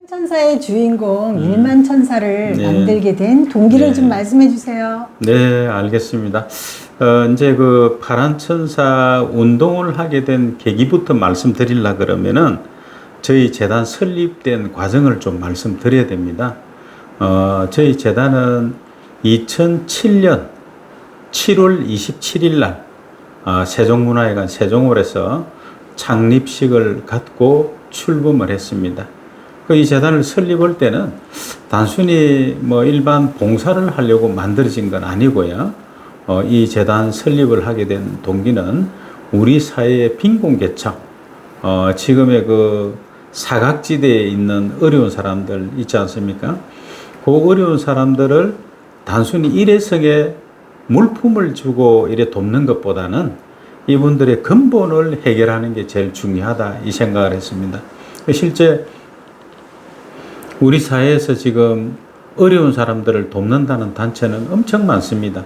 천사의 주인공 일만 천사를 만들게 된 동기를 좀 말씀해 주세요. 네, 알겠습니다. 이제 그 파란 천사 운동을 하게 된 계기부터 말씀드리려 그러면은 저희 재단 설립된 과정을 좀 말씀드려야 됩니다. 저희 재단은 2007년 7월 27일 날 세종문화회관 세종홀에서 창립식을 갖고 출범을 했습니다. 이 재단을 설립할 때는 단순히 뭐 일반 봉사를 하려고 만들어진 건 아니고요. 이 재단 설립을 하게 된 동기는 우리 사회의 빈곤계층, 지금의 그 사각지대에 있는 어려운 사람들 있지 않습니까? 그 어려운 사람들을 단순히 일회성의 물품을 주고 이래 돕는 것보다는 이분들의 근본을 해결하는 게 제일 중요하다 이 생각을 했습니다. 실제 우리 사회에서 지금 어려운 사람들을 돕는다는 단체는 엄청 많습니다.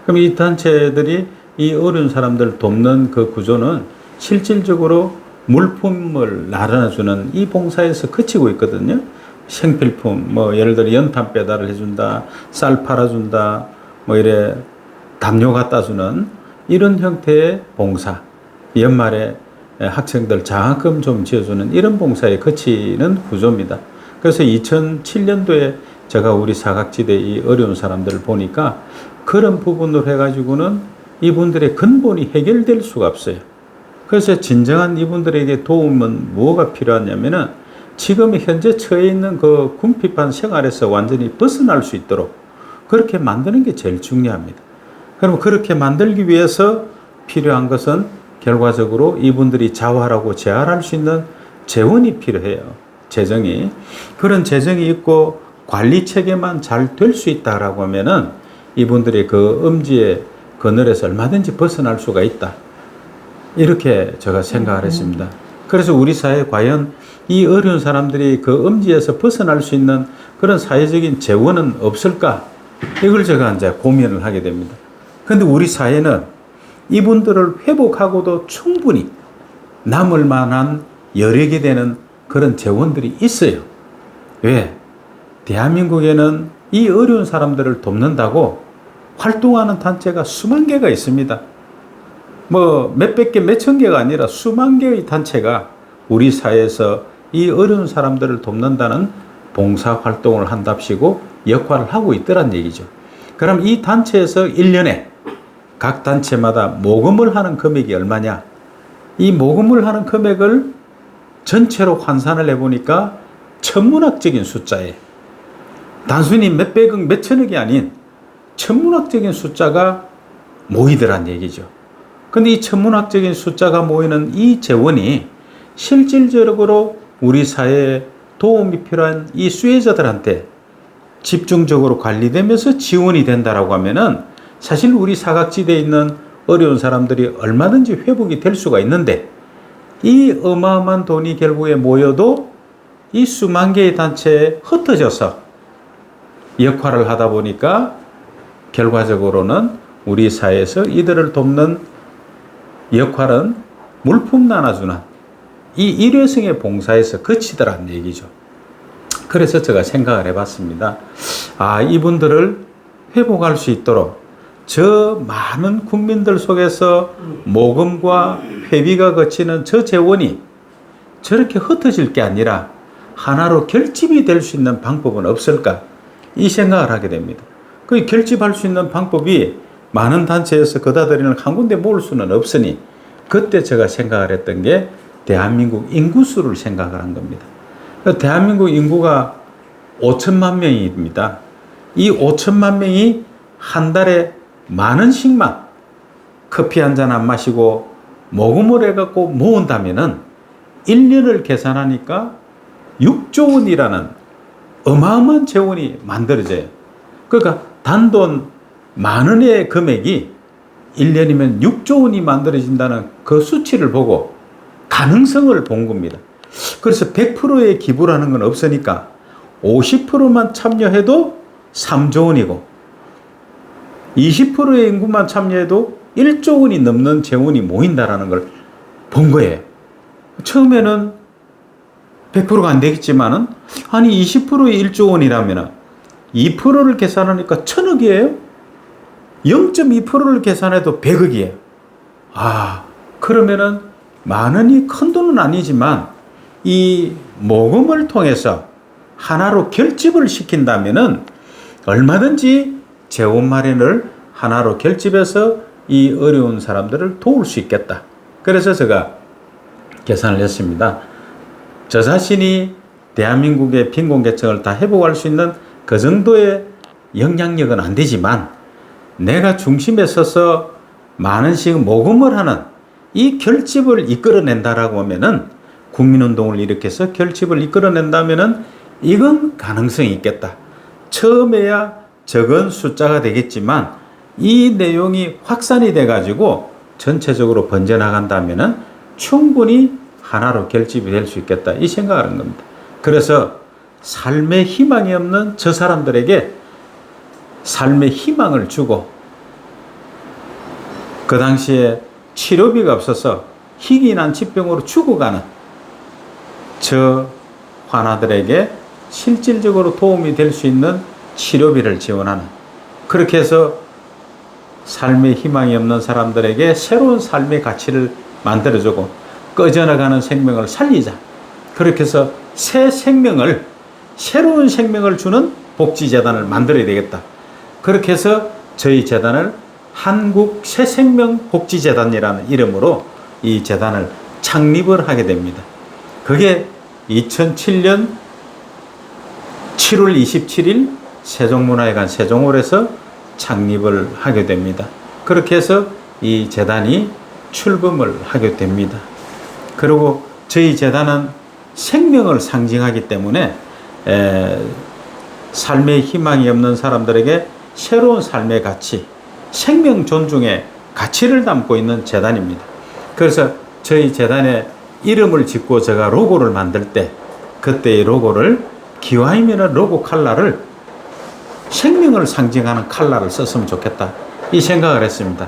그럼 이 단체들이 이 어려운 사람들을 돕는 그 구조는 실질적으로 물품을 나눠주는 이 봉사에서 그치고 있거든요. 생필품, 뭐 예를 들어 연탄 배달을 해준다, 쌀 팔아준다, 뭐 이래 담요 갖다 주는 이런 형태의 봉사, 연말에 학생들 장학금 좀 지어주는 이런 봉사에 그치는 구조입니다. 그래서 2007년도에 제가 우리 사각지대 이 어려운 사람들을 보니까 그런 부분으로 해가지고는 이분들의 근본이 해결될 수가 없어요. 그래서 진정한 이분들에게 도움은 뭐가 필요하냐면은 지금 현재 처해 있는 그 궁핍한 생활에서 완전히 벗어날 수 있도록 그렇게 만드는 게 제일 중요합니다. 그럼 그렇게 만들기 위해서 필요한 것은 결과적으로 이분들이 자활하고 재활할 수 있는 재원이 필요해요. 재정이. 그런 재정이 있고 관리 체계만 잘 될 수 있다라고 하면은 이분들이 그 음지의 그늘에서 얼마든지 벗어날 수가 있다. 이렇게 제가 생각을 했습니다. 그래서 우리 사회에 과연 이 어려운 사람들이 그 음지에서 벗어날 수 있는 그런 사회적인 재원은 없을까? 이걸 제가 이제 고민을 하게 됩니다. 근데 우리 사회는 이분들을 회복하고도 충분히 남을 만한 여력이 되는 그런 재원들이 있어요. 왜? 대한민국에는 이 어려운 사람들을 돕는다고 활동하는 단체가 수만 개가 있습니다. 뭐 몇백 개, 몇천 개가 아니라 수만 개의 단체가 우리 사회에서 이 어려운 사람들을 돕는다는 봉사 활동을 한답시고 역할을 하고 있더란 얘기죠. 그럼 이 단체에서 1년에 각 단체마다 모금을 하는 금액이 얼마냐? 이 모금을 하는 금액을 전체로 환산을 해보니까 천문학적인 숫자에 단순히 몇백억, 몇천억이 아닌 천문학적인 숫자가 모이더란 얘기죠. 근데 이 천문학적인 숫자가 모이는 이 재원이 실질적으로 우리 사회에 도움이 필요한 이 수혜자들한테 집중적으로 관리되면서 지원이 된다라고 하면은 사실 우리 사각지대에 있는 어려운 사람들이 얼마든지 회복이 될 수가 있는데 이 어마어마한 돈이 결국에 모여도 이 수만 개의 단체에 흩어져서 역할을 하다 보니까 결과적으로는 우리 사회에서 이들을 돕는 역할은 물품 나눠주는 이 일회성의 봉사에서 그치더란 얘기죠. 그래서 제가 생각을 해봤습니다. 이분들을 회복할 수 있도록 저 많은 국민들 속에서 모금과 회비가 거치는 저 재원이 저렇게 흩어질 게 아니라 하나로 결집이 될 수 있는 방법은 없을까? 이 생각을 하게 됩니다. 그 결집할 수 있는 방법이 많은 단체에서 거다들이는 한 군데 모을 수는 없으니 그때 제가 생각을 했던 게 대한민국 인구수를 생각을 한 겁니다. 대한민국 인구가 5천만 명입니다. 이 5천만 명이 한 달에 만 원씩만 커피 한 잔 안 마시고 모금을 해갖고 모은다면은 1년을 계산하니까 6조 원이라는 어마어마한 재원이 만들어져요. 그러니까 단돈 만 원의 금액이 1년이면 6조 원이 만들어진다는 그 수치를 보고 가능성을 본 겁니다. 그래서 100%의 기부라는 건 없으니까 50%만 참여해도 3조 원이고 20%의 인구만 참여해도 1조 원이 넘는 재원이 모인다라는 걸 본 거예요. 처음에는 100%가 안 되겠지만은, 아니 20%의 1조 원이라면 2%를 계산하니까 1000억이에요? 0.2%를 계산해도 100억이에요. 아, 그러면은 만 원이 큰 돈은 아니지만 이 모금을 통해서 하나로 결집을 시킨다면은 얼마든지 재원 마련을 하나로 결집해서 이 어려운 사람들을 도울 수 있겠다. 그래서 제가 계산을 했습니다. 저 자신이 대한민국의 빈곤계층을 다 회복할 수 있는 그 정도의 영향력은 안 되지만 내가 중심에 서서 많은씩 모금을 하는 이 결집을 이끌어낸다라고 하면은, 국민운동을 일으켜서 결집을 이끌어낸다면은 이건 가능성이 있겠다. 처음에야 적은 숫자가 되겠지만 이 내용이 확산이 돼가지고 전체적으로 번져나간다면은 충분히 하나로 결집이 될 수 있겠다, 이 생각을 한 겁니다. 그래서 삶의 희망이 없는 저 사람들에게 삶의 희망을 주고, 그 당시에 치료비가 없어서 희귀난疾병으로 죽어가는 저 환아들에게 실질적으로 도움이 될 수 있는 치료비를 지원하는, 그렇게 해서 삶의 희망이 없는 사람들에게 새로운 삶의 가치를 만들어주고 꺼져나가는 생명을 살리자. 그렇게 해서 새 생명을, 새로운 생명을 주는 복지재단을 만들어야 되겠다. 그렇게 해서 저희 재단을 한국 새생명복지재단이라는 이름으로 이 재단을 창립을 하게 됩니다. 그게 2007년 7월 27일 세종문화회관 세종홀에서 창립을 하게 됩니다. 그렇게 해서 이 재단이 출범을 하게 됩니다. 그리고 저희 재단은 생명을 상징하기 때문에 삶의 희망이 없는 사람들에게 새로운 삶의 가치, 생명 존중의 가치를 담고 있는 재단입니다. 그래서 저희 재단의 이름을 짓고 제가 로고를 만들 때, 그때의 로고를 기와이면은 로고 컬러를 생명을 상징하는 컬러를 썼으면 좋겠다, 이 생각을 했습니다.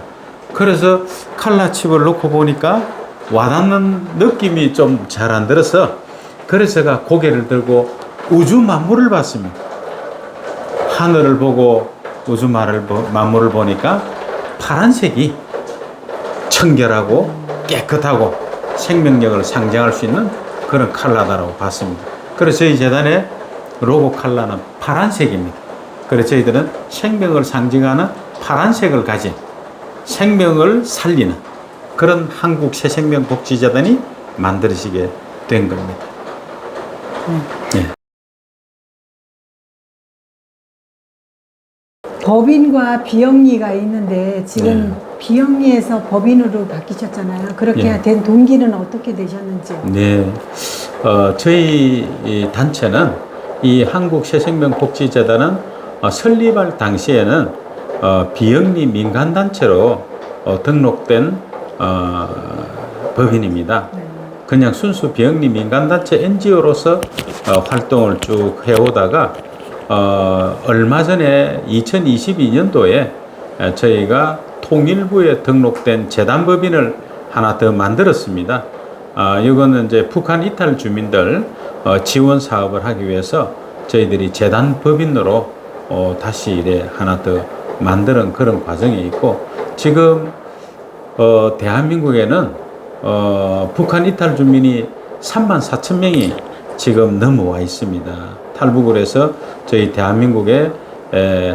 그래서 컬러 칩을 놓고 보니까 와닿는 느낌이 좀 잘 안 들어서, 그래서 제가 고개를 들고 우주 만물을 봤습니다. 하늘을 보고 우주 만물을 보니까 파란색이 청결하고 깨끗하고 생명력을 상징할 수 있는 그런 컬러다라고 봤습니다. 그래서 저희 재단의 로고 컬러는 파란색입니다. 그래서 저희들은 생명을 상징하는 파란색을 가진, 생명을 살리는 그런 한국 새생명복지재단이 만들어지게 된 겁니다. 네. 법인과 비영리가 있는데 지금 비영리에서 법인으로 바뀌셨잖아요. 그렇게 네. 된 동기는 어떻게 되셨는지. 네. 저희 이 단체는, 이 한국새생명복지재단은 설립할 당시에는 비영리 민간단체로 등록된 법인입니다. 그냥 순수 비영리 민간단체 NGO로서 활동을 쭉 해오다가 얼마 전에 2022년도에 저희가 통일부에 등록된 재단법인을 하나 더 만들었습니다. 이거는 이제 북한 이탈 주민들 지원 사업을 하기 위해서 저희들이 재단법인으로 다시 이래 하나 더 만드는 그런 과정이 있고, 지금 대한민국에는 북한 이탈 주민이 34,000명이 지금 넘어와 있습니다. 탈북을 해서 저희 대한민국에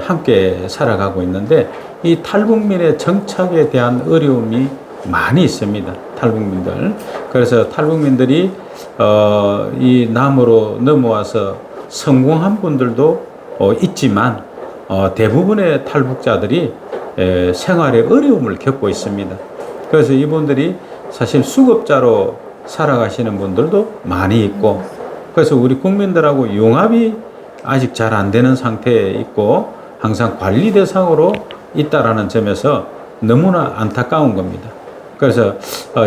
함께 살아가고 있는데, 이 탈북민의 정착에 대한 어려움이 많이 있습니다. 탈북민들. 그래서 탈북민들이 이 남으로 넘어와서 성공한 분들도 있지만 대부분의 탈북자들이 생활에 어려움을 겪고 있습니다. 그래서 이분들이 사실 수급자로 살아가시는 분들도 많이 있고, 그래서 우리 국민들하고 융합이 아직 잘 안 되는 상태에 있고 항상 관리 대상으로 있다라는 점에서 너무나 안타까운 겁니다. 그래서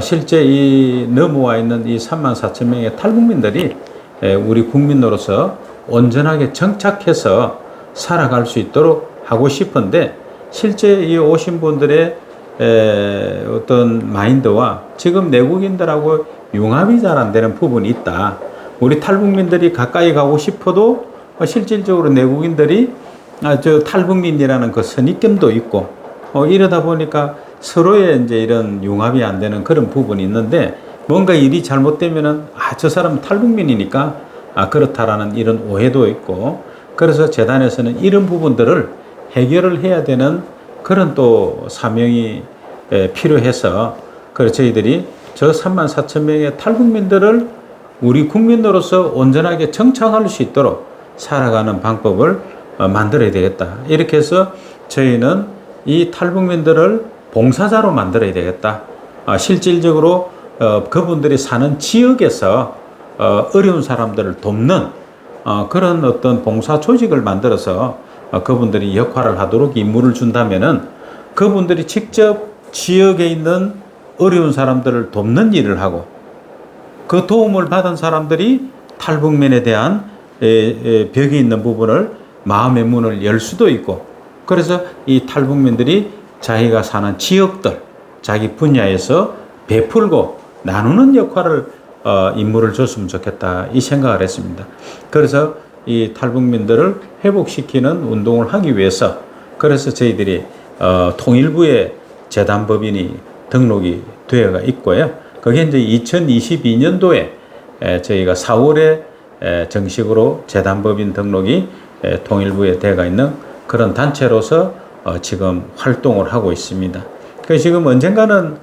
실제 이 넘어와 있는 이 34,000명의 탈북민들이 우리 국민으로서 온전하게 정착해서 살아갈 수 있도록 하고 싶은데, 실제 이 오신 분들의 어떤 마인드와 지금 내국인들하고 융합이 잘 안 되는 부분이 있다. 우리 탈북민들이 가까이 가고 싶어도 실질적으로 내국인들이 저 탈북민이라는 그 선입견도 있고 이러다 보니까 서로의 이제 이런 융합이 안 되는 그런 부분이 있는데 뭔가 일이 잘못되면은 저 사람 탈북민이니까 그렇다라는 이런 오해도 있고 그래서 재단에서는 이런 부분들을 해결을 해야 되는 그런 또 사명이 필요해서 그래서 저희들이 저 34,000명의 탈북민들을 우리 국민으로서 온전하게 정착할 수 있도록 살아가는 방법을 만들어야 되겠다. 이렇게 해서 저희는 이 탈북민들을 봉사자로 만들어야 되겠다. 실질적으로 그분들이 사는 지역에서 어려운 사람들을 돕는 그런 어떤 봉사 조직을 만들어서 그분들이 역할을 하도록 임무를 준다면은 그분들이 직접 지역에 있는 어려운 사람들을 돕는 일을 하고 그 도움을 받은 사람들이 탈북민에 대한 벽이 있는 부분을 마음의 문을 열 수도 있고 그래서 이 탈북민들이 자기가 사는 지역들 자기 분야에서 베풀고 나누는 역할을 임무를 줬으면 좋겠다 이 생각을 했습니다. 그래서 이 탈북민들을 회복시키는 운동을 하기 위해서 그래서 저희들이 통일부의 재단법인이 등록이 되어가 있고요. 그게 이제 2022년도에 저희가 4월에 정식으로 재단법인 등록이 통일부에 되어가 있는 그런 단체로서 지금 활동을 하고 있습니다. 그래서 지금 언젠가는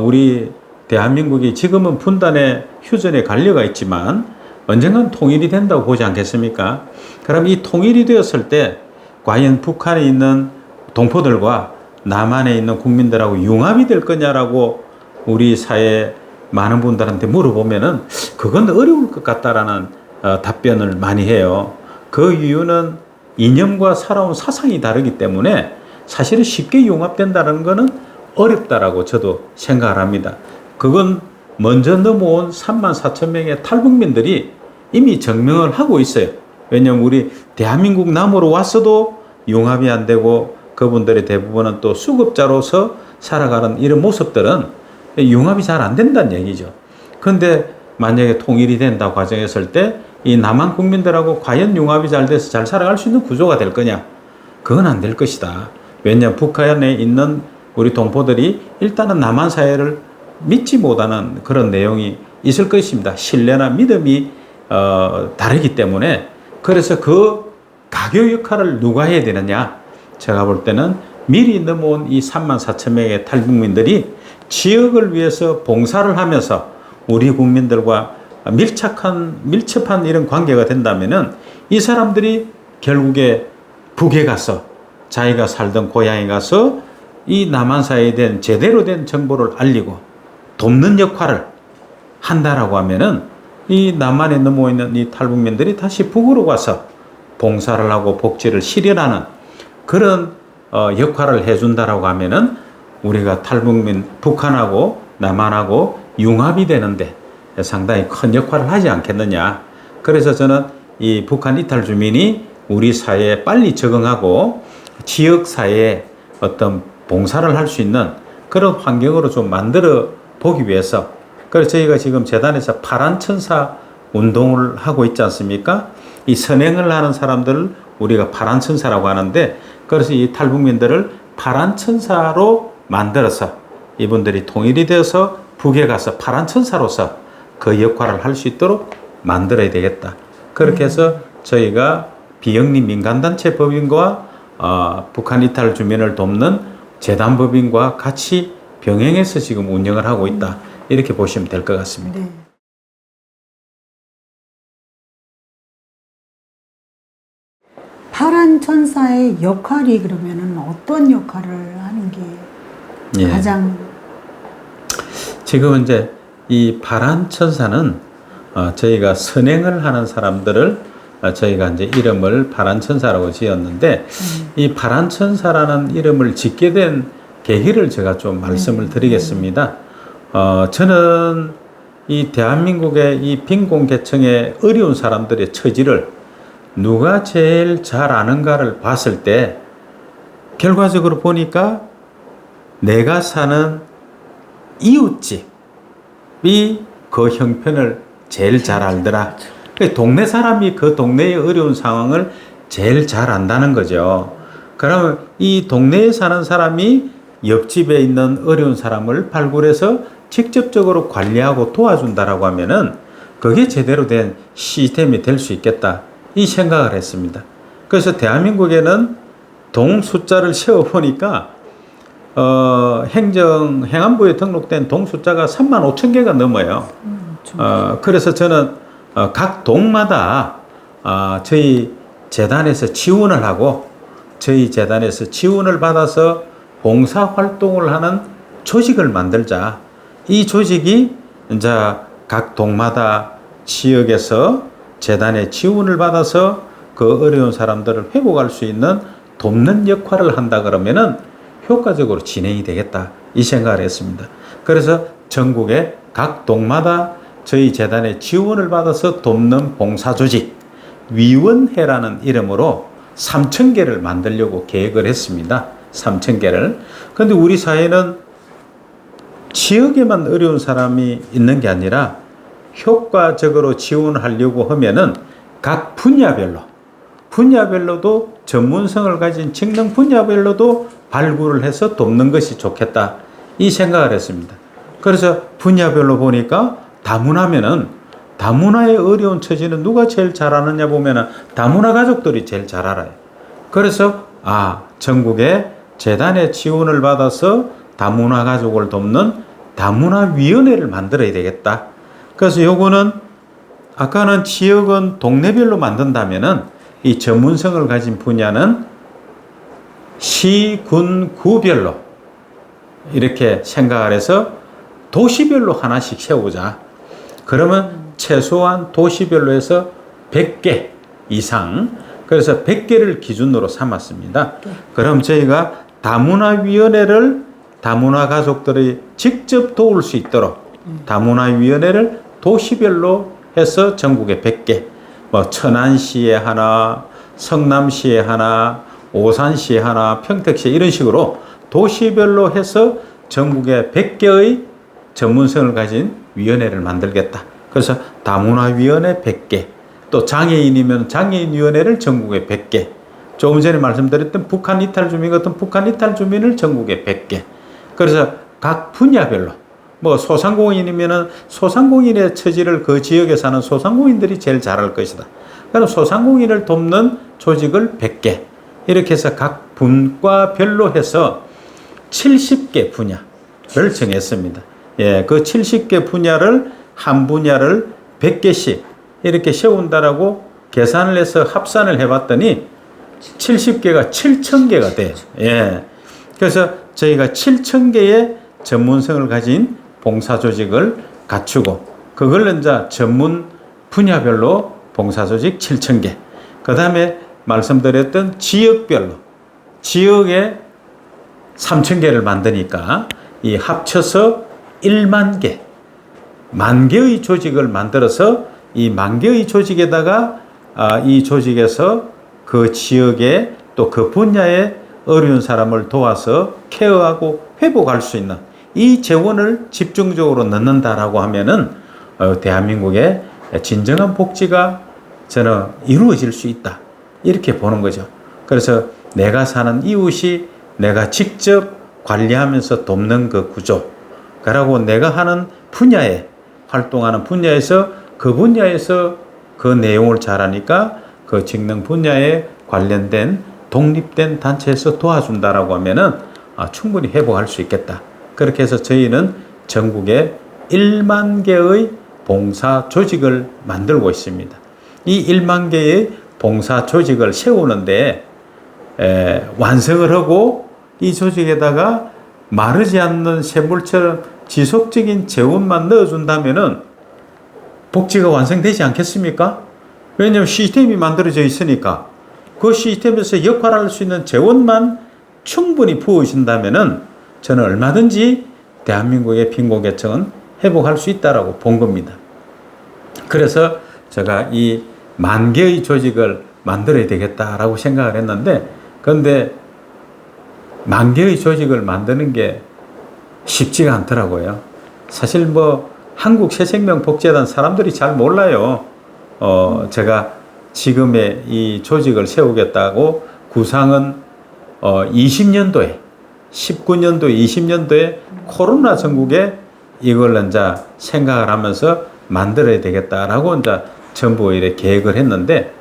우리 대한민국이 지금은 분단의 휴전에 관료가 있지만 언젠가는 통일이 된다고 보지 않겠습니까? 그럼 이 통일이 되었을 때 과연 북한에 있는 동포들과 남한에 있는 국민들하고 융합이 될 거냐라고 우리 사회 많은 분들한테 물어보면은 그건 어려울 것 같다라는 답변을 많이 해요. 그 이유는 이념과 살아온 사상이 다르기 때문에 사실은 쉽게 융합된다는 것은 어렵다라고 저도 생각을 합니다. 그건 먼저 넘어온 34,000명의 탈북민들이 이미 증명을 하고 있어요. 왜냐하면 우리 대한민국 남으로 왔어도 융합이 안 되고 그분들의 대부분은 또 수급자로서 살아가는 이런 모습들은 융합이 잘 안 된다는 얘기죠. 그런데 만약에 통일이 된다고 가정했을 때 이 남한 국민들하고 과연 융합이 잘 돼서 잘 살아갈 수 있는 구조가 될 거냐? 그건 안 될 것이다. 왜냐하면 북한에 있는 우리 동포들이 일단은 남한 사회를 믿지 못하는 그런 내용이 있을 것입니다. 신뢰나 믿음이 다르기 때문에 그래서 그 가교 역할을 누가 해야 되느냐? 제가 볼 때는 미리 넘어온 이 34,000명의 탈북민들이 지역을 위해서 봉사를 하면서 우리 국민들과 밀접한 이런 관계가 된다면은 이 사람들이 결국에 북에 가서 자기가 살던 고향에 가서 이 남한 사회에 대한 제대로 된 정보를 알리고 돕는 역할을 한다라고 하면은 이 남한에 넘어 있는 이 탈북민들이 다시 북으로 가서 봉사를 하고 복지를 실현하는 그런 역할을 해준다라고 하면은 우리가 탈북민 북한하고 남한하고 융합이 되는데 상당히 큰 역할을 하지 않겠느냐. 그래서 저는 이 북한 이탈 주민이 우리 사회에 빨리 적응하고 지역 사회에 어떤 봉사를 할 수 있는 그런 환경으로 좀 만들어 보기 위해서 그래서 저희가 지금 재단에서 파란 천사 운동을 하고 있지 않습니까? 이 선행을 하는 사람들을 우리가 파란 천사라고 하는데 그래서 이 탈북민들을 파란 천사로 만들어서 이분들이 통일이 되어서 북에 가서 파란 천사로서 그 역할을 할 수 있도록 만들어야 되겠다. 그렇게 해서 저희가 비영리 민간단체 법인과 북한 이탈 주민을 돕는 재단 법인과 같이 병행해서 지금 운영을 하고 있다. 이렇게 보시면 될 것 같습니다. 네. 파란 천사의 역할이 그러면은 어떤 역할을 하는 게 가장 지금 이제 이 파란 천사는 저희가 선행을 하는 사람들을 저희가 이제 이름을 파란 천사라고 지었는데 이 파란 천사라는 이름을 짓게 된 계기를 제가 좀 말씀을 드리겠습니다. 저는 이 대한민국의 이 빈곤계층의 어려운 사람들의 처지를 누가 제일 잘 아는가를 봤을 때 결과적으로 보니까 내가 사는 이웃집이 그 형편을 제일 잘 알더라. 그 동네 사람이 그 동네의 어려운 상황을 제일 잘 안다는 거죠. 그러면 이 동네에 사는 사람이 옆집에 있는 어려운 사람을 발굴해서 직접적으로 관리하고 도와준다라고 하면은 그게 제대로 된 시스템이 될 수 있겠다. 이 생각을 했습니다. 그래서 대한민국에는 동 숫자를 세어보니까 행안부에 등록된 동 숫자가 35,000개가 넘어요. 그래서 저는 각 동마다 저희 재단에서 지원을 하고 저희 재단에서 지원을 받아서 봉사활동을 하는 조직을 만들자. 이 조직이 이제 각 동마다 지역에서 재단의 지원을 받아서 그 어려운 사람들을 회복할 수 있는 돕는 역할을 한다 그러면은 효과적으로 진행이 되겠다. 이 생각을 했습니다. 그래서 전국의 각 동마다 저희 재단의 지원을 받아서 돕는 봉사조직 위원회라는 이름으로 3,000개를 만들려고 계획을 했습니다. 3,000개를. 그런데 우리 사회는 지역에만 어려운 사람이 있는 게 아니라 효과적으로 지원하려고 하면은 각 분야별로도 전문성을 가진 직능 분야별로도 발굴을 해서 돕는 것이 좋겠다. 이 생각을 했습니다. 그래서 분야별로 보니까 다문화면은 다문화의 어려운 처지는 누가 제일 잘 아느냐 보면은 다문화 가족들이 제일 잘 알아요. 그래서 전국에 재단의 지원을 받아서 다문화 가족을 돕는 다문화위원회를 만들어야 되겠다. 그래서 요거는 아까는 지역은 동네별로 만든다면은 이 전문성을 가진 분야는 시, 군, 구별로 이렇게 생각을 해서 도시별로 하나씩 세우자. 그러면 최소한 도시별로 해서 100개 이상, 그래서 100개를 기준으로 삼았습니다. 그럼 저희가 다문화위원회를 다문화 가족들이 직접 도울 수 있도록 다문화위원회를 도시별로 해서 전국에 100개, 뭐 천안시에 하나, 성남시에 하나, 오산시에 하나, 평택시에 이런 식으로 도시별로 해서 전국에 100개의 전문성을 가진 위원회를 만들겠다. 그래서 다문화위원회 100개, 또 장애인이면 장애인위원회를 전국에 100개, 조금 전에 말씀드렸던 북한 이탈 주민 같은 북한 이탈 주민을 전국에 100개. 그래서 각 분야별로 뭐 소상공인이면은 소상공인의 처지를 그 지역에 사는 소상공인들이 제일 잘할 것이다. 그럼 소상공인을 돕는 조직을 100개. 이렇게 해서 각 분과별로 해서 70개 분야를 정했습니다. 예, 그 70개 분야를 한 분야를 100개씩 이렇게 세운다라고 계산을 해서 합산을 해봤더니 70개가 7,000개가 돼요. 예. 그래서 저희가 7,000개의 전문성을 가진 봉사조직을 갖추고, 그걸 이제 전문 분야별로 봉사조직 7,000개. 그 다음에 말씀드렸던 지역별로, 지역에 3,000개를 만드니까 이 합쳐서 1만 개, 10,000개의 조직을 만들어서 이 10,000개의 조직에다가 이 조직에서 그 지역에 또 그 분야에 어려운 사람을 도와서 케어하고 회복할 수 있는 이 재원을 집중적으로 넣는다라고 하면은 대한민국의 진정한 복지가 저는 이루어질 수 있다. 이렇게 보는 거죠. 그래서 내가 사는 이웃이 내가 직접 관리하면서 돕는 그 구조, 그리고 내가 하는 분야에 활동하는 분야에서 그 내용을 잘하니까 그 직능 분야에 관련된 독립된 단체에서 도와준다라고 하면은 충분히 회복할 수 있겠다. 그렇게 해서 저희는 전국에 1만 개의 봉사 조직을 만들고 있습니다. 이 1만 개의 봉사 조직을 세우는데 완성을 하고 이 조직에다가 마르지 않는 샘물처럼 지속적인 재원만 넣어준다면은 복지가 완성되지 않겠습니까? 왜냐하면 시스템이 만들어져 있으니까 그 시스템에서 역할할 수 있는 재원만 충분히 부어진다면은 저는 얼마든지 대한민국의 빈곤계층은 회복할 수 있다라고 본 겁니다. 그래서 제가 이 10,000개의 조직을 만들어야 되겠다라고 생각을 했는데, 그런데 10,000개의 조직을 만드는 게 쉽지가 않더라고요. 사실 뭐 한국새생명복지재단 사람들이 잘 몰라요. 제가 지금의 이 조직을 세우겠다고 구상은 20년도에 19년도 20년도에 코로나 전국에 이걸 이제 생각을 하면서 만들어야 되겠다라고 이제 전부 이렇게 계획을 했는데,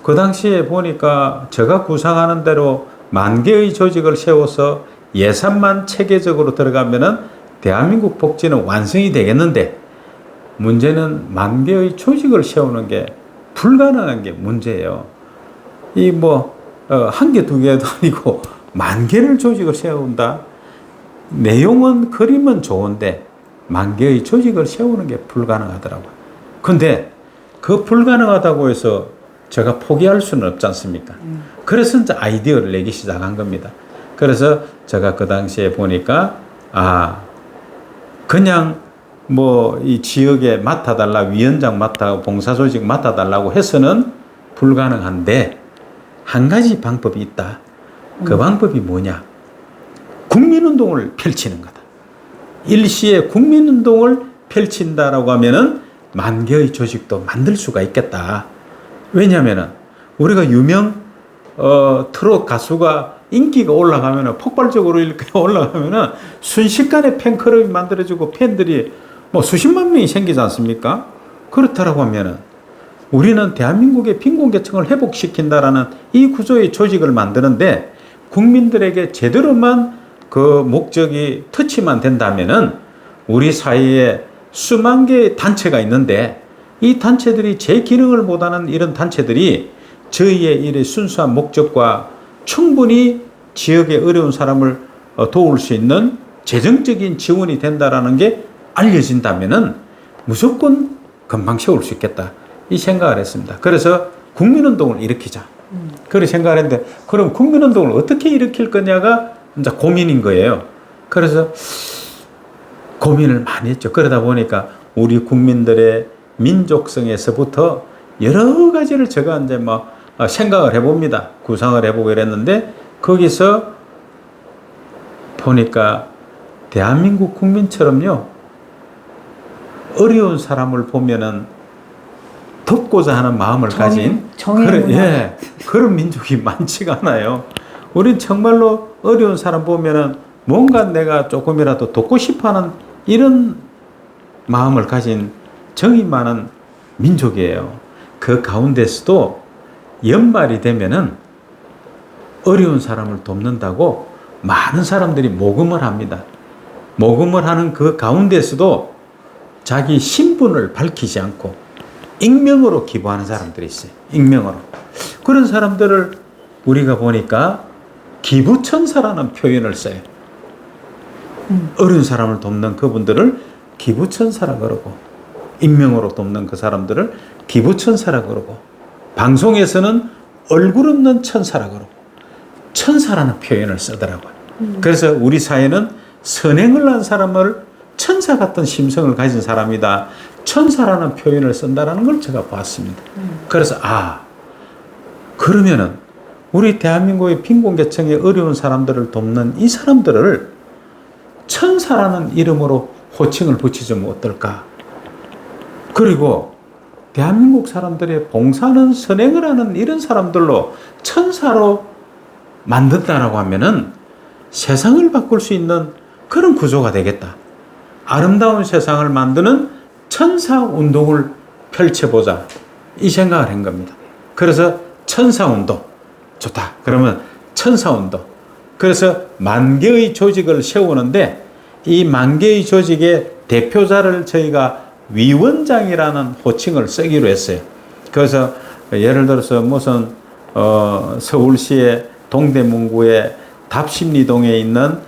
그 당시에 보니까 제가 구상하는 대로 10,000개의 조직을 세워서 예산만 체계적으로 들어가면은 대한민국 복지는 완성이 되겠는데, 문제는 10,000개의 조직을 세우는 게 불가능한 게 문제예요. 이 한 개, 두 개도 아니고 10,000개를 조직을 세운다. 내용은 그림은 좋은데 10,000개의 조직을 세우는 게 불가능하더라고요. 근데 그 불가능하다고 해서 제가 포기할 수는 없지 않습니까? 그래서 이제 아이디어를 내기 시작한 겁니다. 그래서 제가 그 당시에 보니까 그냥 이 지역에 맡아달라, 위원장 봉사조직 맡아달라고 해서는 불가능한데, 한 가지 방법이 있다. 그 방법이 뭐냐? 국민운동을 펼치는 거다. 일시에 국민운동을 펼친다라고 하면은 10,000개의 조직도 만들 수가 있겠다. 왜냐면은 우리가 유명 트롯 가수가 인기가 올라가면은, 폭발적으로 이렇게 올라가면은 순식간에 팬클럽이 만들어지고 팬들이 수십만 명이 생기지 않습니까? 그렇다라고 하면은 우리는 대한민국의 빈곤계층을 회복시킨다라는 이 구조의 조직을 만드는데, 국민들에게 제대로만 그 목적이 터치만 된다면은 우리 사회에 수만 개의 단체가 있는데, 이 단체들이 제 기능을 못하는 이런 단체들이 저희의 일의 순수한 목적과 충분히 지역의 어려운 사람을 도울 수 있는 재정적인 지원이 된다라는 게 알려진다면은 무조건 금방 세울 수 있겠다, 이 생각을 했습니다. 그래서 국민운동을 일으키자, 그렇게 생각을 했는데, 그럼 국민운동을 어떻게 일으킬 거냐가 이제 고민인 거예요. 그래서 고민을 많이 했죠. 그러다 보니까 우리 국민들의 민족성에서부터 여러 가지를 제가 이제 생각을 해봅니다. 구상을 해보고 이랬는데, 거기서 보니까 대한민국 국민처럼요, 어려운 사람을 보면은 돕고자 하는 마음을 가진 그런 민족이 많지가 않아요. 우린 정말로 어려운 사람 보면은 뭔가 내가 조금이라도 돕고 싶어하는 이런 마음을 가진 정이 많은 민족이에요. 그 가운데서도 연말이 되면은 어려운 사람을 돕는다고 많은 사람들이 모금을 합니다. 모금을 하는 그 가운데서도 자기 신분을 밝히지 않고 익명으로 기부하는 사람들이 있어요. 익명으로. 그런 사람들을 우리가 보니까 기부천사라는 표현을 써요. 어려운 사람을 돕는 그분들을 기부천사라 그러고, 익명으로 돕는 그 사람들을 기부천사라 그러고, 방송에서는 얼굴 없는 천사라 그러고, 천사라는 표현을 쓰더라고요. 그래서 우리 사회는 선행을 한 사람을 천사 같은 심성을 가진 사람이다, 천사라는 표현을 쓴다라는 걸 제가 봤습니다. 그래서 그러면은 우리 대한민국의 빈곤계층의 어려운 사람들을 돕는 이 사람들을 천사라는 이름으로 호칭을 붙이자면 어떨까? 그리고 대한민국 사람들의 봉사는 선행을 하는 이런 사람들로 천사로 만든다라고 하면은 세상을 바꿀 수 있는 그런 구조가 되겠다. 아름다운 세상을 만드는 천사운동을 펼쳐보자, 이 생각을 한 겁니다. 그래서 천사운동 좋다. 그러면 천사운동. 그래서 10,000개의 조직을 세우는데, 이 10,000개의 조직의 대표자를 저희가 위원장이라는 호칭을 쓰기로 했어요. 그래서 예를 들어서 무슨 서울시의 동대문구의 답심리동에 있는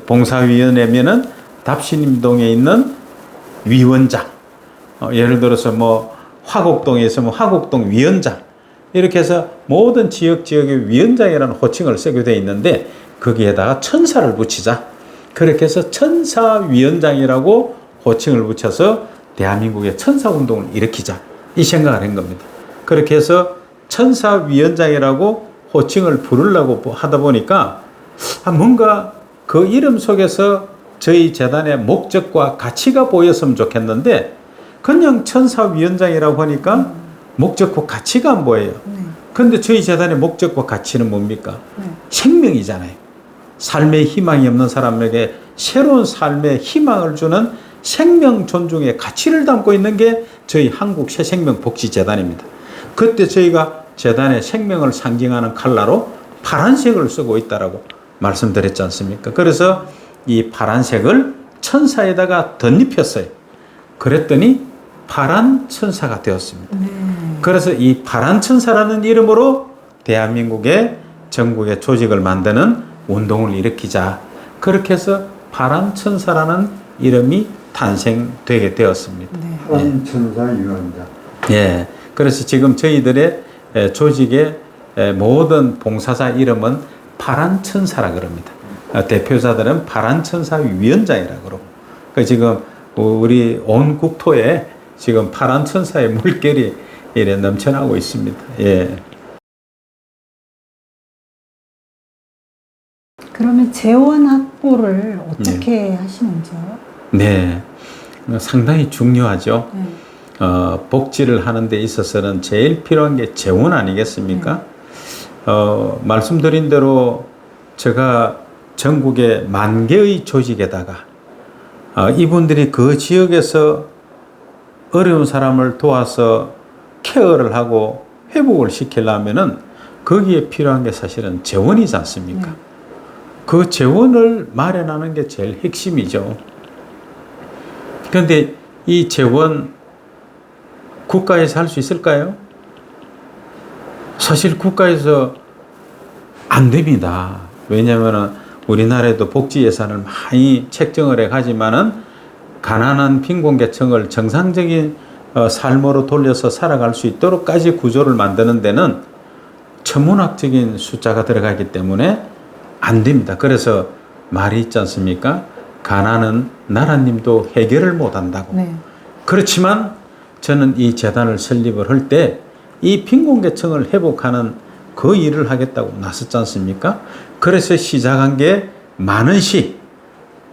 봉사위원회면은 답심리동에 있는 위원장, 예를 들어서 화곡동에 있으면 화곡동 위원장, 이렇게 해서 모든 지역의 위원장이라는 호칭을 쓰게 되어 있는데, 거기에다가 천사를 붙이자. 그렇게 해서 천사위원장이라고 호칭을 붙여서 대한민국의 천사운동을 일으키자, 이 생각을 한 겁니다. 그렇게 해서 천사위원장이라고 호칭을 부르려고 하다 보니까 뭔가 그 이름 속에서 저희 재단의 목적과 가치가 보였으면 좋겠는데 그냥 천사위원장이라고 하니까 목적과 가치가 안 보여요. 그런데 저희 재단의 목적과 가치는 뭡니까? 생명이잖아요. 삶의 희망이 없는 사람에게 새로운 삶의 희망을 주는 생명 존중의 가치를 담고 있는 게 저희 한국 새생명복지재단입니다. 그때 저희가 재단의 생명을 상징하는 컬러로 파란색을 쓰고 있다라고 말씀드렸지 않습니까? 그래서 이 파란색을 천사에다가 덧입혔어요. 그랬더니 파란 천사가 되었습니다. 그래서 이 파란 천사라는 이름으로 대한민국의 전국의 조직을 만드는 운동을 일으키자. 그렇게 해서 파란 천사라는 이름이 탄생되게 되었습니다. 파란 천사 유언자. 예. 그래서 지금 저희들의 조직의 모든 봉사자 이름은 파란 천사라 그럽니다. 대표자들은 파란 천사 위원장이라 그러고. 지금 우리 온 국토에 지금 파란 천사의 물결이 이래 넘쳐나고 있습니다. 예. 그러면 재원 확보를 어떻게 하시는지요? 네. 상당히 중요하죠. 네. 복지를 하는 데 있어서는 제일 필요한 게 재원 아니겠습니까? 말씀드린 대로 제가 전국에 10,000개의 조직에다가 이분들이 그 지역에서 어려운 사람을 도와서 케어를 하고 회복을 시키려면은 거기에 필요한 게 사실은 재원이지 않습니까? 그 재원을 마련하는 게 제일 핵심이죠. 그런데 이 재원 국가에서 할 수 있을까요? 사실 국가에서 안 됩니다. 왜냐하면 우리나라에도 복지 예산을 많이 책정을 해 가지만은 가난한 빈곤계층을 정상적인 삶으로 돌려서 살아갈 수 있도록까지 구조를 만드는 데는 천문학적인 숫자가 들어가기 때문에 안 됩니다. 그래서 말이 있지 않습니까? 가난은 나라님도 해결을 못 한다고. 네. 그렇지만 저는 이 재단을 설립을 할 때 이 빈곤계층을 회복하는 그 일을 하겠다고 나섰지 않습니까? 그래서 시작한 게 10,000원씩,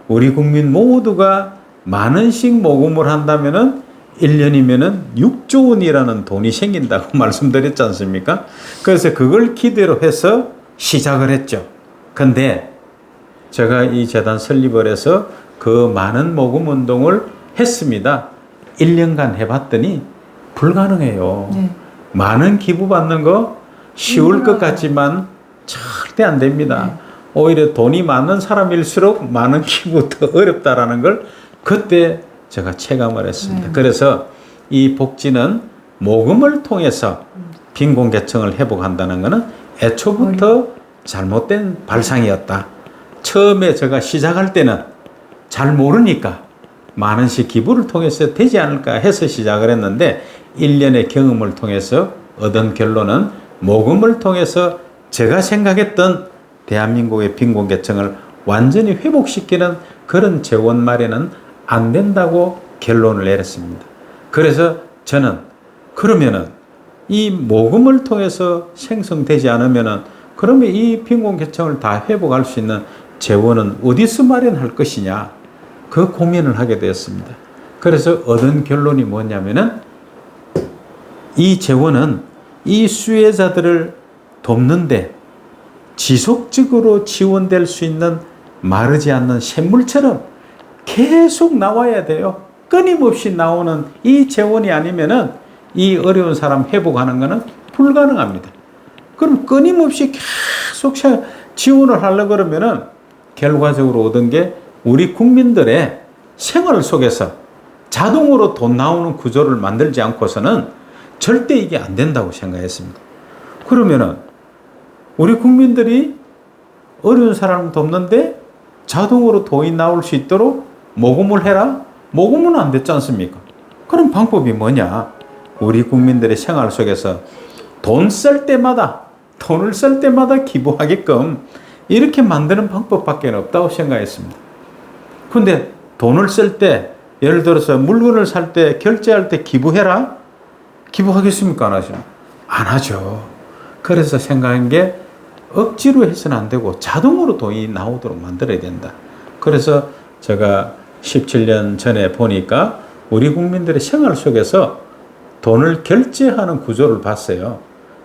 우리 국민 모두가 10,000원씩 모금을 한다면은 1년이면은 6조 원이라는 돈이 생긴다고 말씀드렸지 않습니까? 그래서 그걸 기대로 해서 시작을 했죠. 근데 제가 이 재단 설립을 해서 그 많은 모금 운동을 했습니다. 1년간 해봤더니 불가능해요. 네. 많은 기부 받는 거 쉬울 것 같지만 절대 안 됩니다. 오히려 돈이 많은 사람일수록 많은 기부 더 어렵다라는 걸 그때 제가 체감을 했습니다. 그래서 이 복지는 모금을 통해서 빈곤계층을 회복한다는 것은 애초부터 잘못된 발상이었다. 처음에 제가 시작할 때는 잘 모르니까 10,000원씩 기부를 통해서 되지 않을까 해서 시작을 했는데 1년의 경험을 통해서 얻은 결론은 모금을 통해서 제가 생각했던 대한민국의 빈곤계층을 완전히 회복시키는 그런 재원 마련은 안 된다고 결론을 내렸습니다. 그래서 저는 그러면은 이 모금을 통해서 생성되지 않으면은 그러면 이 빈곤계층을 다 회복할 수 있는 재원은 어디서 마련할 것이냐, 그 고민을 하게 되었습니다. 그래서 얻은 결론이 뭐냐면은 이 재원은 이 수혜자들을 돕는데 지속적으로 지원될 수 있는 마르지 않는 샘물처럼 계속 나와야 돼요. 끊임없이 나오는 이 재원이 아니면은 이 어려운 사람 회복하는 것은 불가능합니다. 그럼 끊임없이 계속 지원을 하려고 그러면은 결과적으로 얻은 게 우리 국민들의 생활 속에서 자동으로 돈 나오는 구조를 만들지 않고서는 절대 이게 안 된다고 생각했습니다. 그러면은 우리 국민들이 어려운 사람을 돕는데 자동으로 돈이 나올 수 있도록 모금을 해라? 모금은 안 됐지 않습니까? 그럼 방법이 뭐냐? 우리 국민들의 생활 속에서 돈을 쓸 때마다 기부하게끔 이렇게 만드는 방법밖에 없다고 생각했습니다. 근데 돈을 쓸 때, 예를 들어서 물건을 살 때, 결제할 때 기부해라? 기부하겠습니까? 안 하죠? 안 하죠. 그래서 생각한 게 억지로 해서는 안 되고 자동으로 돈이 나오도록 만들어야 된다. 그래서 제가 17년 전에 보니까 우리 국민들의 생활 속에서 돈을 결제하는 구조를 봤어요.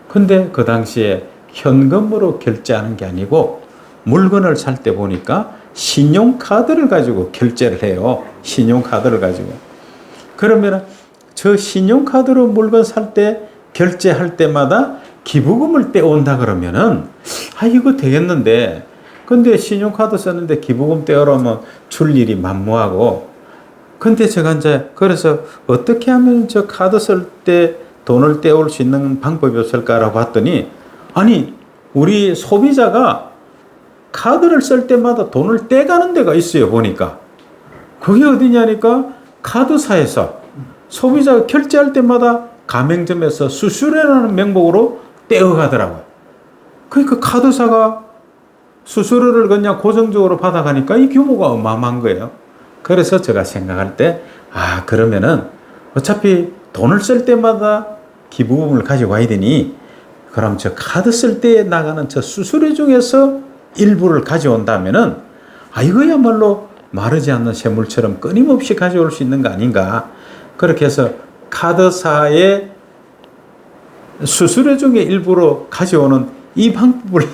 근데 그 당시에 현금으로 결제하는 게 아니고 물건을 살 때 보니까 신용카드를 가지고 결제를 해요. 신용카드를 가지고. 그러면 저 신용카드로 물건 살 때 결제할 때마다 기부금을 떼온다 그러면은 이거 되겠는데, 근데 신용카드 썼는데 기부금 떼오라면 줄 일이 만무하고. 근데 제가 이제 그래서 어떻게 하면 저 카드 쓸 때 돈을 떼올 수 있는 방법이 없을까라고 봤더니, 아니 우리 소비자가 카드를 쓸 때마다 돈을 떼가는 데가 있어요. 보니까 그게 어디냐니까 카드사에서 소비자가 결제할 때마다 가맹점에서 수수료라는 명목으로 떼어가더라고요. 그러니까 카드사가 수수료를 그냥 고정적으로 받아가니까 이 규모가 어마어마한 거예요. 그래서 제가 생각할 때, 그러면은 어차피 돈을 쓸 때마다 기부금을 가지고 와야 되니, 그럼 저 카드 쓸 때 나가는 저 수수료 중에서 일부를 가져온다면은, 이거야말로 마르지 않는 샘물처럼 끊임없이 가져올 수 있는 거 아닌가. 그렇게 해서 카드사의 수수료 중에 일부로 가져오는 이 방법을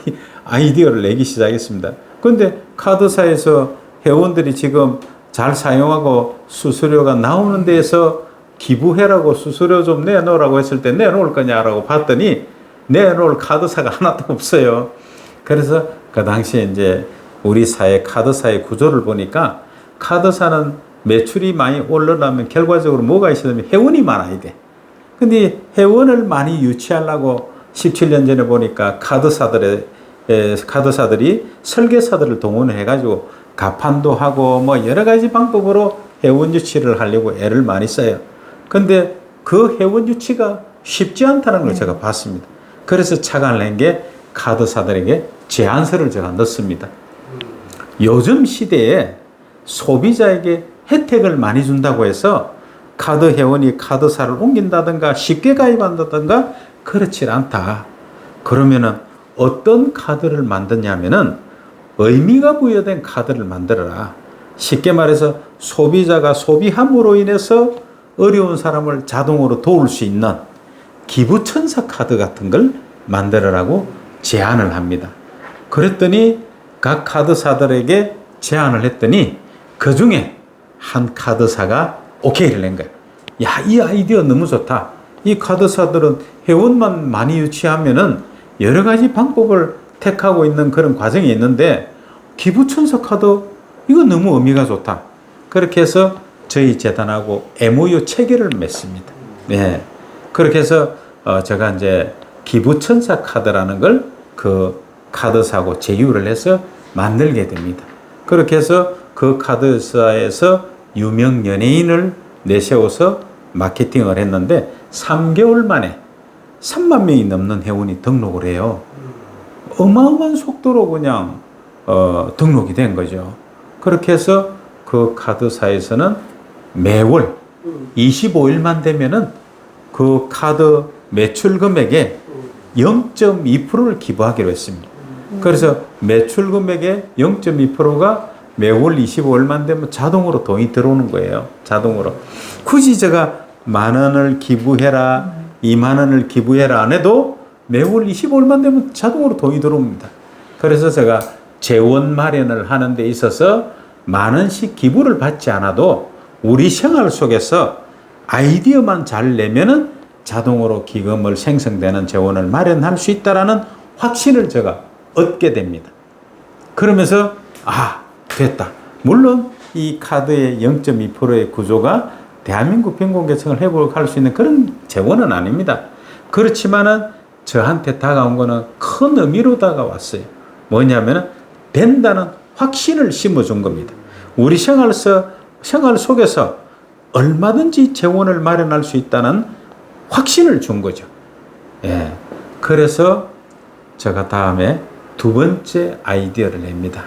아이디어를 내기 시작했습니다. 그런데 카드사에서 회원들이 지금 잘 사용하고 수수료가 나오는 데에서 기부해라고 수수료 좀 내놓으라고 했을 때 내놓을 거냐라고 봤더니 내놓을 카드사가 하나도 없어요. 그래서 그 당시에 이제 우리 사회 카드사의 구조를 보니까 카드사는 매출이 많이 올라가면 결과적으로 뭐가 있으면 회원이 많아야 돼. 근데 회원을 많이 유치하려고 17년 전에 보니까 카드사들이 설계사들을 동원해가지고 가판도 하고 뭐 여러 가지 방법으로 회원 유치를 하려고 애를 많이 써요. 근데 그 회원 유치가 쉽지 않다는 걸 제가 봤습니다. 그래서 착안을 한 게 카드사들에게 제안서를 제가 넣습니다. 요즘 시대에 소비자에게 혜택을 많이 준다고 해서 카드 회원이 카드사를 옮긴다든가 쉽게 가입한다든가 그렇지 않다. 그러면은 어떤 카드를 만드냐면은 의미가 부여된 카드를 만들어라. 쉽게 말해서 소비자가 소비함으로 인해서 어려운 사람을 자동으로 도울 수 있는 기부천사 카드 같은 걸 만들어라고 제안을 합니다. 그랬더니 각 카드사들에게 제안을 했더니 그 중에 한 카드사가 오케이를 낸 거예요. 이 아이디어 너무 좋다. 이 카드사들은 회원만 많이 유치하면은 여러 가지 방법을 택하고 있는 그런 과정이 있는데 기부천사 카드 이거 너무 의미가 좋다. 그렇게 해서 저희 재단하고 MOU 체결을 맺습니다. 네. 그렇게 해서 제가 이제 기부천사 카드라는 걸 그 카드사하고 제휴를 해서 만들게 됩니다. 그렇게 해서 그 카드사에서 유명 연예인을 내세워서 마케팅을 했는데 3개월 만에 3만 명이 넘는 회원이 등록을 해요. 어마어마한 속도로 그냥 등록이 된 거죠. 그렇게 해서 그 카드사에서는 매월 25일만 되면은 그 카드 매출 금액의 0.2%를 기부하기로 했습니다. 그래서 매출 금액의 0.2%가 매월 25일만 되면 자동으로 돈이 들어오는 거예요. 자동으로. 굳이 제가 10,000원을 기부해라, 20,000원을 기부해라 안 해도 매월 25일만 되면 자동으로 돈이 들어옵니다. 그래서 제가 재원 마련을 하는 데 있어서 10,000원씩 기부를 받지 않아도 우리 생활 속에서 아이디어만 잘 내면은 자동으로 기금을 생성되는 재원을 마련할 수 있다라는 확신을 제가 얻게 됩니다. 그러면서 됐다. 물론 이 카드의 0.2%의 구조가 대한민국 빈곤계층을 회복할 수 있는 그런 재원은 아닙니다. 그렇지만은 저한테 다가온 거는 큰 의미로 다가왔어요. 뭐냐면은 된다는 확신을 심어준 겁니다. 우리 생활 속에서 얼마든지 재원을 마련할 수 있다는 확신을 준 거죠. 예. 그래서 제가 다음에 두 번째 아이디어를 냅니다.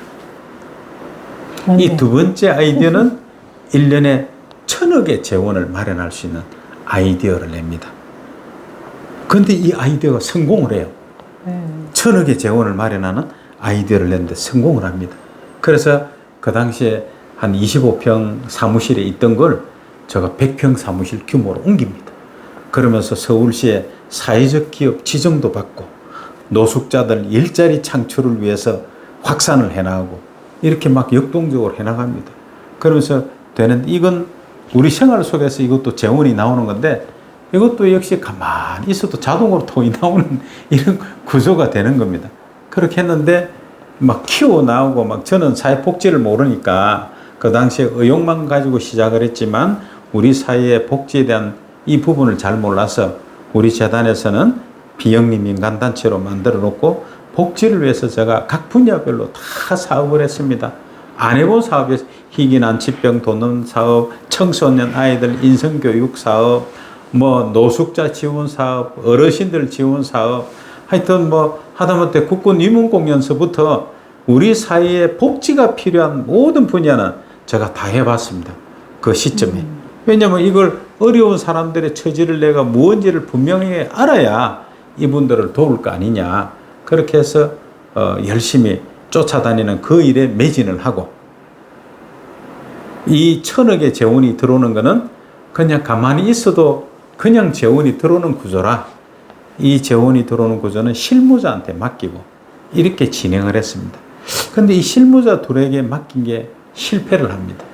이 두 번째 아이디어는 1년에 1,000억의 재원을 마련할 수 있는 아이디어를 냅니다. 그런데 이 아이디어가 성공을 해요. 1,000억의 재원을 마련하는 아이디어를 냈는데 성공을 합니다. 그래서 그 당시에 한 25평 사무실에 있던 걸 제가 100평 사무실 규모로 옮깁니다. 그러면서 서울시에 사회적 기업 지정도 받고 노숙자들 일자리 창출을 위해서 확산을 해나가고 이렇게 막 역동적으로 해나갑니다. 그러면서 되는데 이건 우리 생활 속에서 이것도 재원이 나오는 건데 이것도 역시 가만히 있어도 자동으로 돈이 나오는 이런 구조가 되는 겁니다. 그렇게 했는데 막 키워 나오고 막 저는 사회복지를 모르니까 그 당시에 의욕만 가지고 시작을 했지만 우리 사회의 복지에 대한 이 부분을 잘 몰라서 우리 재단에서는 비영리 민간단체로 만들어 놓고 복지를 위해서 제가 각 분야별로 다 사업을 했습니다. 안 해본 사업이 희귀난치병 돕는 사업, 청소년 아이들 인성교육 사업, 뭐 노숙자 지원 사업, 어르신들 지원 사업, 하여튼 뭐 하다못해 국군 위문공연서부터 우리 사회에 복지가 필요한 모든 분야는 제가 다 해봤습니다. 그 시점에. 왜냐하면 이걸 어려운 사람들의 처지를 내가 무언지를 분명히 알아야 이분들을 도울 거 아니냐. 그렇게 해서 열심히 쫓아다니는 그 일에 매진을 하고 이 1,000억의 재원이 들어오는 거는 그냥 가만히 있어도 그냥 재원이 들어오는 구조라 이 재원이 들어오는 구조는 실무자한테 맡기고 이렇게 진행을 했습니다. 근데 이 실무자 둘에게 맡긴 게 실패를 합니다.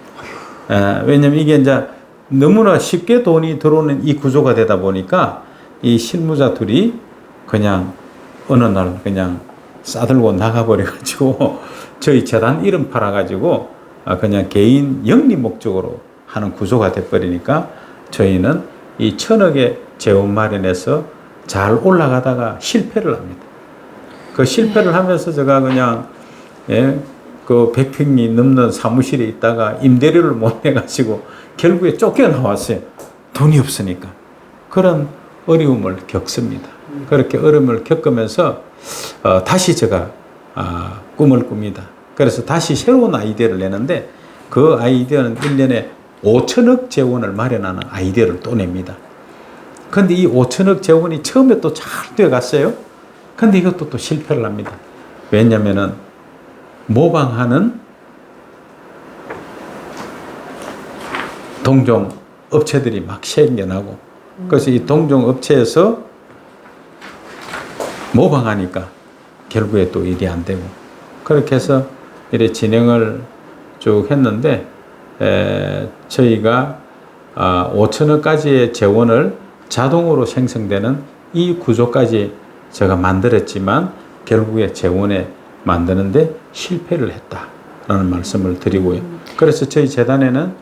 왜냐면 이게 이제 너무나 쉽게 돈이 들어오는 이 구조가 되다 보니까 이 실무자 둘이 그냥 어느 날 그냥 싸들고 나가버려가지고 저희 재단 이름 팔아가지고 그냥 개인 영리 목적으로 하는 구조가 돼버리니까 저희는 이 1,000억의 재원 마련해서 잘 올라가다가 실패를 합니다. 그 실패를 하면서 제가 그냥 그 100평이 넘는 사무실에 있다가 임대료를 못 내가지고 결국에 쫓겨나왔어요. 돈이 없으니까. 그런 어려움을 겪습니다. 그렇게 어려움을 겪으면서 다시 제가 꿈을 꿉니다. 그래서 다시 새로운 아이디어를 내는데 그 아이디어는 1년에 5,000억 재원을 마련하는 아이디어를 또 냅니다. 근데 이 5,000억 재원이 처음에 또 잘 되어 갔어요. 근데 이것도 또 실패를 합니다. 왜냐면은 모방하는 동종 업체들이 막 생겨나고 그래서 이 동종 업체에서 모방하니까 결국에 또 일이 안 되고 그렇게 해서 이렇게 진행을 쭉 했는데 저희가 5,000억까지의 재원을 자동으로 생성되는 이 구조까지 제가 만들었지만 결국에 재원에 만드는데 실패를 했다라는 말씀을 드리고요. 그래서 저희 재단에는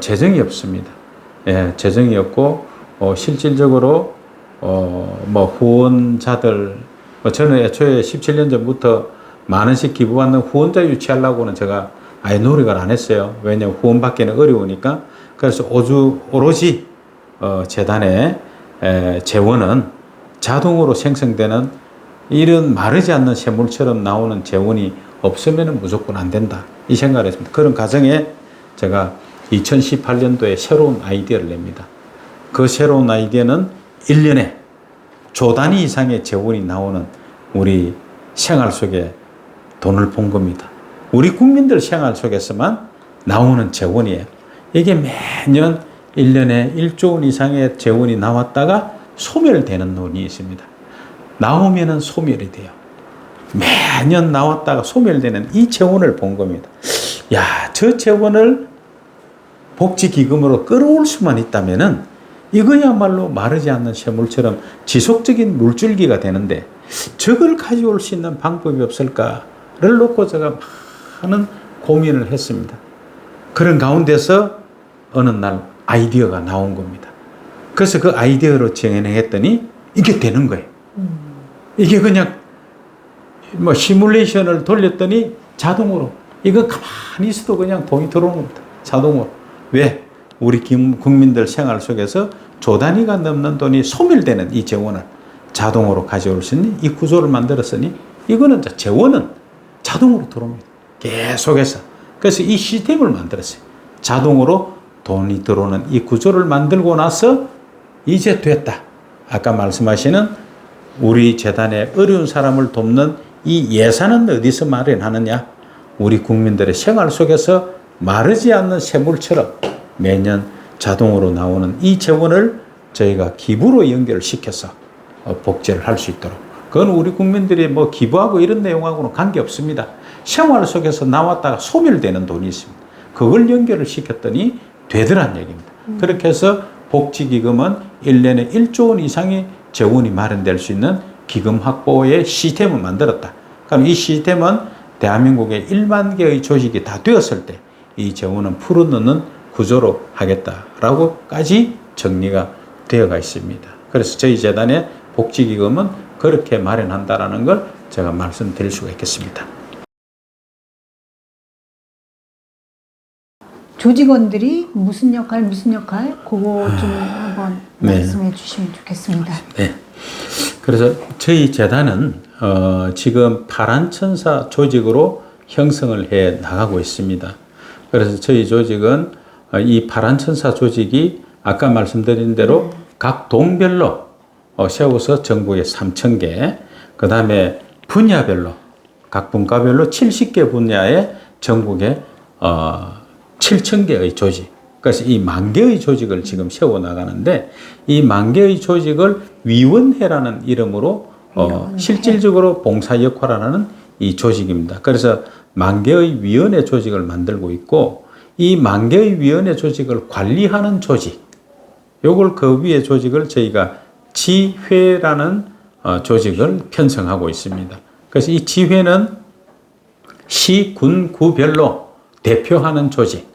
재정이 없습니다. 재정이 없고 실질적으로 뭐 후원자들 저는 애초에 17년 전부터 만 원씩 기부받는 후원자 유치하려고는 제가 아예 노력을 안 했어요. 왜냐하면 후원받기는 어려우니까. 그래서 오로지 재단의 재원은 자동으로 생성되는 이런 마르지 않는 샘물처럼 나오는 재원이 없으면 무조건 안 된다. 이 생각을 했습니다. 그런 과정에 제가 2018년도에 새로운 아이디어를 냅니다. 그 새로운 아이디어는 1년에 조 단위 이상의 재원이 나오는 우리 생활 속에 돈을 본 겁니다. 우리 국민들 생활 속에서만 나오는 재원이에요. 이게 매년 1년에 1조 원 이상의 재원이 나왔다가 소멸되는 논이 있습니다. 나오면은 소멸이 돼요. 매년 나왔다가 소멸되는 이 재원을 본 겁니다. 야, 저 재원을 복지기금으로 끌어올 수만 있다면은 이거야말로 마르지 않는 샘물처럼 지속적인 물줄기가 되는데 저걸 가져올 수 있는 방법이 없을까를 놓고 제가 많은 고민을 했습니다. 그런 가운데서 어느 날 아이디어가 나온 겁니다. 그래서 그 아이디어로 진행했더니 이게 되는 거예요. 이게 그냥 뭐 시뮬레이션을 돌렸더니 자동으로 이거 가만히 있어도 그냥 돈이 들어오는 겁니다. 자동으로. 왜? 우리 국민들 생활 속에서 조 단위가 넘는 돈이 소멸되는 이 재원을 자동으로 가져올 수 있는 이 구조를 만들었으니 이거는 재원은 자동으로 들어옵니다. 계속해서. 그래서 이 시스템을 만들었어요. 자동으로 돈이 들어오는 이 구조를 만들고 나서 이제 됐다. 아까 말씀하시는 우리 재단의 어려운 사람을 돕는 이 예산은 어디서 마련하느냐? 우리 국민들의 생활 속에서 마르지 않는 샘물처럼 매년 자동으로 나오는 이 재원을 저희가 기부로 연결을 시켜서 복제를 할 수 있도록. 그건 우리 국민들이 뭐 기부하고 이런 내용하고는 관계없습니다. 생활 속에서 나왔다가 소멸되는 돈이 있습니다. 그걸 연결을 시켰더니 되더란 얘기입니다. 그렇게 해서 복지기금은 1년에 1조 원 이상의 재원이 마련될 수 있는 기금 확보의 시스템을 만들었다. 그럼 이 시스템은 대한민국의 1만 개의 조직이 다 되었을 때 이 재원은 풀어넣는 구조로 하겠다라고까지 정리가 되어가 있습니다. 그래서 저희 재단의 복지기금은 그렇게 마련한다라는 걸 제가 말씀드릴 수가 있겠습니다. 조직원들이 무슨 역할 그거 좀 한번 말씀해 주시면 좋겠습니다. 네. 그래서 저희 재단은 지금 파란천사 조직으로 형성을 해 나가고 있습니다. 그래서 저희 조직은 이 파란천사 조직이 아까 말씀드린 대로 각 동별로 세워서 전국에 3,000개, 그 다음에 분야별로 각 분과별로 70개 분야에 전국에 7,000개의 조직, 그래서 이 10,000개의 조직을 지금 세워나가는데 이 10,000개의 조직을 위원회라는 이름으로 실질적으로 봉사 역할을 하는 이 조직입니다. 그래서 10,000개의 위원회 조직을 만들고 있고 이 10,000개의 위원회 조직을 관리하는 조직, 요걸 그 위에 조직을 저희가 지회라는 조직을 편성하고 있습니다. 그래서 이 지회는 시, 군, 구별로 대표하는 조직,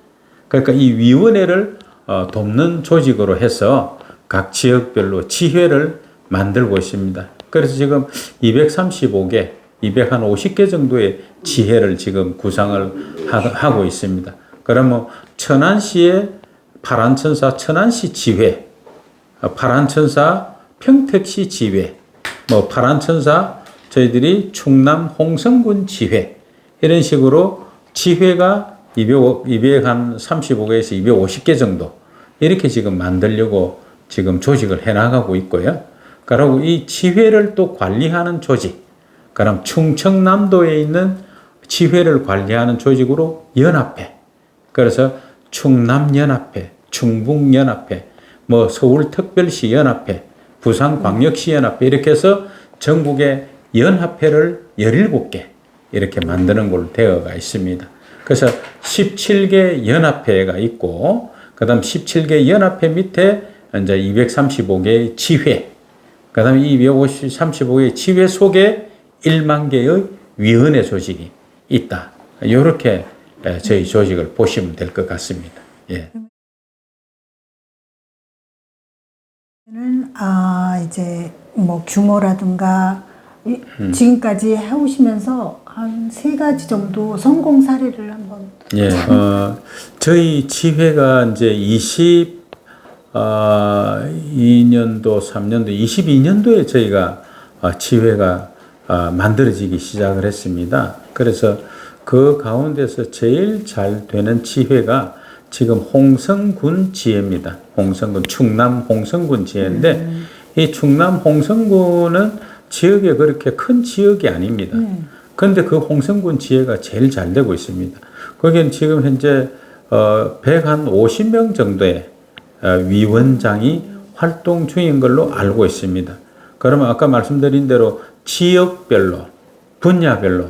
그러니까 이 위원회를 돕는 조직으로 해서 각 지역별로 지회를 만들고 있습니다. 그래서 지금 235개, 250개 정도의 지회를 지금 구상을 하고 있습니다. 그러면 천안시의 파란천사 천안시 지회, 파란천사 평택시 지회, 뭐 파란천사 저희들이 충남 홍성군 지회, 이런 식으로 지회가 235개에서 250개 정도 이렇게 지금 만들려고 지금 조직을 해나가고 있고요. 그리고 이 지회를 또 관리하는 조직, 그럼 충청남도에 있는 지회를 관리하는 조직으로 연합회, 그래서 충남연합회, 충북연합회, 뭐 서울특별시 연합회, 부산광역시 연합회 이렇게 해서 전국의 연합회를 17개 이렇게 만드는 걸로 되어가 있습니다. 그래서 17개 연합회가 있고, 그 다음 17개 연합회 밑에 이제 235개의 지회, 그 다음에 이 235개의 지회 속에 1만 개의 위원회 조직이 있다. 이렇게 저희 조직을 보시면 될 것 같습니다. 예. 이제 뭐 규모라든가 지금까지 해오시면서 한 3가지 정도 성공 사례를 한번. 예, 저희 지회가 이제 22년도, 3년도, 22년도에 저희가 지회가 만들어지기 시작을 했습니다. 그래서 그 가운데서 제일 잘 되는 지회가 지금 홍성군 지회입니다. 홍성군, 충남 홍성군 지회인데 이 충남 홍성군은 지역에 그렇게 큰 지역이 아닙니다. 그런데 그 홍성군 지회가 제일 잘 되고 있습니다. 거기는 지금 현재 150명 정도의 위원장이 활동 중인 걸로 알고 있습니다. 그러면 아까 말씀드린 대로 지역별로, 분야별로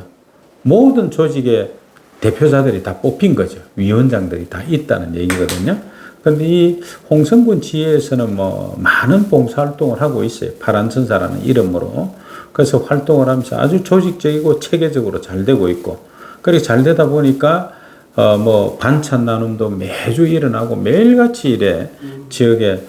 모든 조직의 대표자들이 다 뽑힌 거죠. 위원장들이 다 있다는 얘기거든요. 그런데 이 홍성군 지회에서는 뭐 많은 봉사활동을 하고 있어요. 파란천사라는 이름으로. 그래서 활동을 하면서 아주 조직적이고 체계적으로 잘 되고 있고, 그렇게 잘 되다 보니까 뭐 반찬 나눔도 매주 일어나고 매일같이 이래 지역에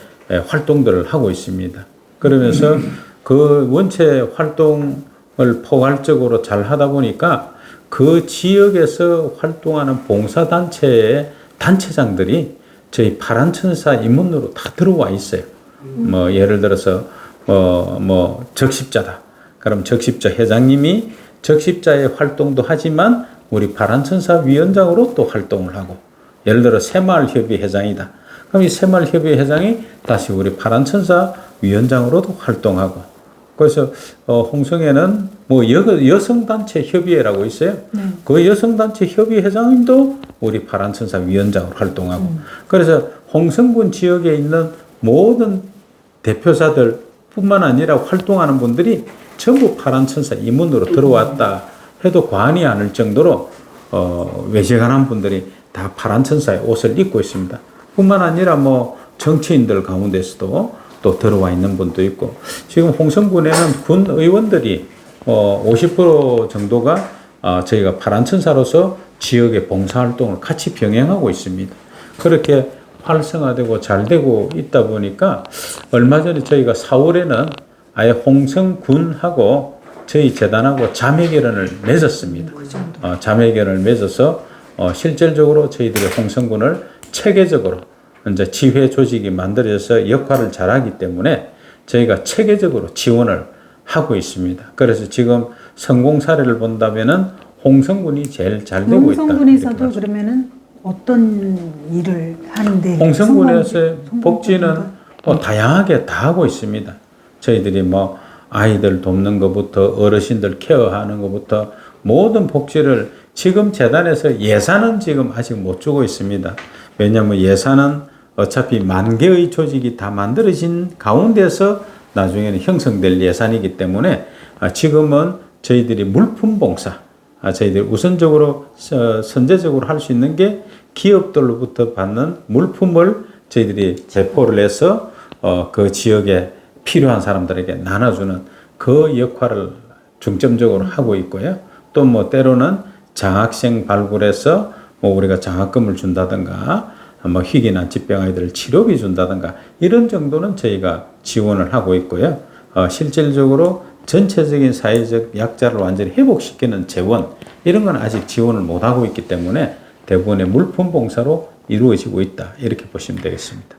활동들을 하고 있습니다. 그러면서 그 원체 활동을 포괄적으로 잘 하다 보니까 그 지역에서 활동하는 봉사단체의 단체장들이 저희 파란천사 임원으로 다 들어와 있어요. 뭐 예를 들어서 뭐 적십자다. 그럼 적십자 회장님이 적십자의 활동도 하지만 우리 파란천사 위원장으로 또 활동을 하고, 예를 들어 새마을협의 회장이다. 그럼 이 새마을협의 회장이 다시 우리 파란천사 위원장으로도 활동하고, 그래서 홍성에는 뭐 여성단체 협의회라고 있어요. 네. 그 여성단체 협의 회장님도 우리 파란천사 위원장으로 활동하고 그래서 홍성군 지역에 있는 모든 대표자들 뿐만 아니라 활동하는 분들이 전부 파란천사 임원으로 들어왔다 해도 과언이 아닐 정도로 외지관한 분들이 다 파란천사의 옷을 입고 있습니다. 뿐만 아니라 뭐 정치인들 가운데서도 또 들어와 있는 분도 있고 지금 홍성군에는 군 의원들이 50% 정도가 저희가 파란천사로서 지역의 봉사활동을 같이 병행하고 있습니다. 그렇게 활성화되고 잘 되고 있다 보니까 얼마 전에 저희가 4월에는 아예 홍성군하고 저희 재단하고 자매결연을 맺었습니다. 자매결연을 맺어서 실질적으로 저희들이 홍성군을 체계적으로 이제 지회 조직이 만들어져서 역할을 잘하기 때문에 저희가 체계적으로 지원을 하고 있습니다. 그래서 지금 성공 사례를 본다면은 홍성군이 제일 잘 되고 있다. 홍성군에서도 그러면은 어떤 일을 하는데 홍성군에서의 복지는 뭐 다양하게 다 하고 있습니다. 저희들이 뭐 아이들 돕는 것부터 어르신들 케어하는 것부터 모든 복지를 지금 재단에서 예산은 지금 아직 못 주고 있습니다. 왜냐하면 예산은 어차피 만 개의 조직이 다 만들어진 가운데서 나중에는 형성될 예산이기 때문에 지금은 저희들이 물품 봉사, 저희들이 우선적으로 선제적으로 할 수 있는 게 기업들로부터 받는 물품을 저희들이 배포를 해서 그 지역에 필요한 사람들에게 나눠주는 그 역할을 중점적으로 하고 있고요. 또 뭐 때로는 장학생 발굴해서 뭐 우리가 장학금을 준다든가 뭐 희귀나疾병 아이들 치료비 준다든가 이런 정도는 저희가 지원을 하고 있고요. 실질적으로 전체적인 사회적 약자를 완전히 회복시키는 재원 이런 건 아직 지원을 못 하고 있기 때문에 대부분의 물품 봉사로 이루어지고 있다 이렇게 보시면 되겠습니다.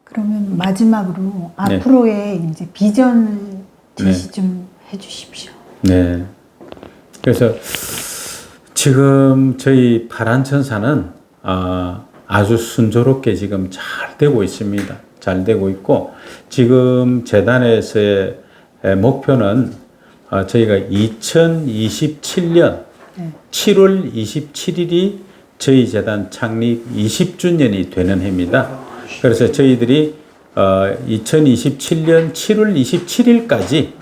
그러면 마지막으로 앞으로의 이제 비전을 제시 좀 해주십시오. 네. 그래서 지금 저희 파란천사는 아주 순조롭게 지금 잘 되고 있습니다. 잘 되고 있고 지금 재단에서의 목표는 저희가 2027년 7월 27일이 저희 재단 창립 20주년이 되는 해입니다. 그래서 저희들이 2027년 7월 27일까지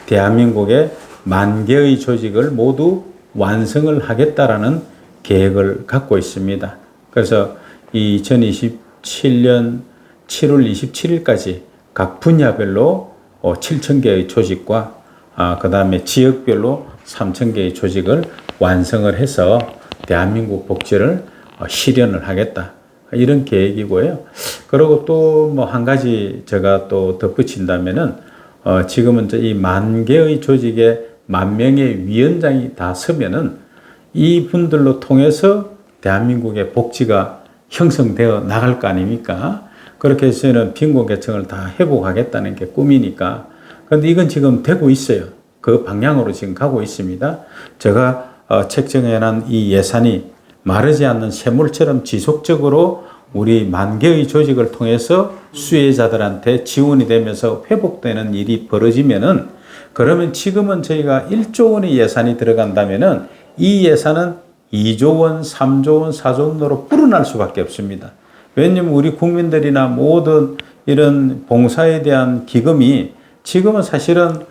대한민국의 10,000개의 조직을 모두 완성을 하겠다라는 계획을 갖고 있습니다. 그래서 2027년 7월 27일까지 각 분야별로 7,000개의 조직과 그 다음에 지역별로 3,000개의 조직을 완성을 해서 대한민국 복지를 실현을 하겠다. 이런 계획이고요. 그리고 또 뭐 한 가지 제가 또 덧붙인다면은 지금은 이 10,000개의 조직에 10,000명의 위원장이 다 서면은 이 분들로 통해서 대한민국의 복지가 형성되어 나갈 거 아닙니까? 그렇게 해서는 빈곤계층을 다 회복하겠다는 게 꿈이니까. 그런데 이건 지금 되고 있어요. 그 방향으로 지금 가고 있습니다. 제가 책정해놓은 이 예산이 마르지 않는 샘물처럼 지속적으로 우리 10,000개의 조직을 통해서 수혜자들한테 지원이 되면서 회복되는 일이 벌어지면은 그러면 지금은 저희가 1조 원의 예산이 들어간다면은 이 예산은 2조 원, 3조 원, 4조 원으로 불어날 수밖에 없습니다. 왜냐하면 우리 국민들이나 모든 이런 봉사에 대한 기금이 지금은 사실은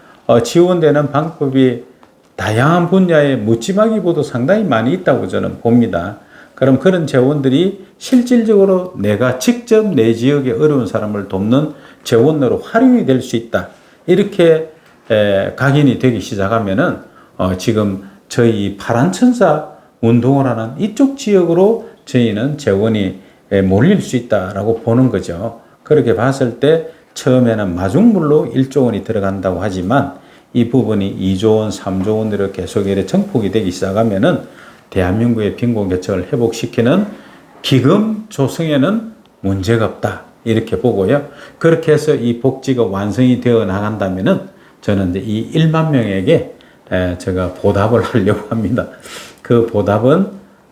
지원되는 방법이 다양한 분야에 묻지마기보다 상당히 많이 있다고 저는 봅니다. 그럼 그런 재원들이 실질적으로 내가 직접 내 지역의 어려운 사람을 돕는 재원으로 활용이 될 수 있다. 이렇게 각인이 되기 시작하면은 지금 저희 파란천사 운동을 하는 이쪽 지역으로 저희는 재원이 몰릴 수 있다라고 보는 거죠. 그렇게 봤을 때 처음에는 마중물로 1조 원이 들어간다고 하지만 이 부분이 2조 원, 3조 원으로 계속 이렇게 정폭이 되기 시작하면은 대한민국의 빈곤계층을 회복시키는 기금 조성에는 문제가 없다. 이렇게 보고요. 그렇게 해서 이 복지가 완성이 되어 나간다면은 저는 이제 이 1만 명에게 제가 보답을 하려고 합니다. 그 보답은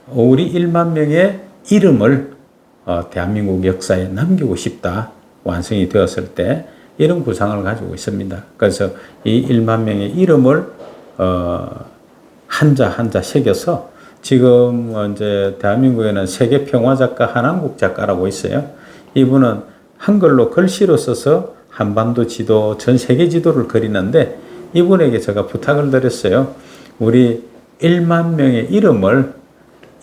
우리 1만 명의 이름을 대한민국 역사에 남기고 싶다. 완성이 되었을 때 이런 구상을 가지고 있습니다. 그래서 이 1만 명의 이름을 한자 한자 새겨서 지금 이제 대한민국에는 세계 평화 작가 한한국 작가라고 있어요. 이분은 한글로 글씨로 써서 한반도 지도, 전 세계 지도를 그리는데 이분에게 제가 부탁을 드렸어요. 우리 1만 명의 이름을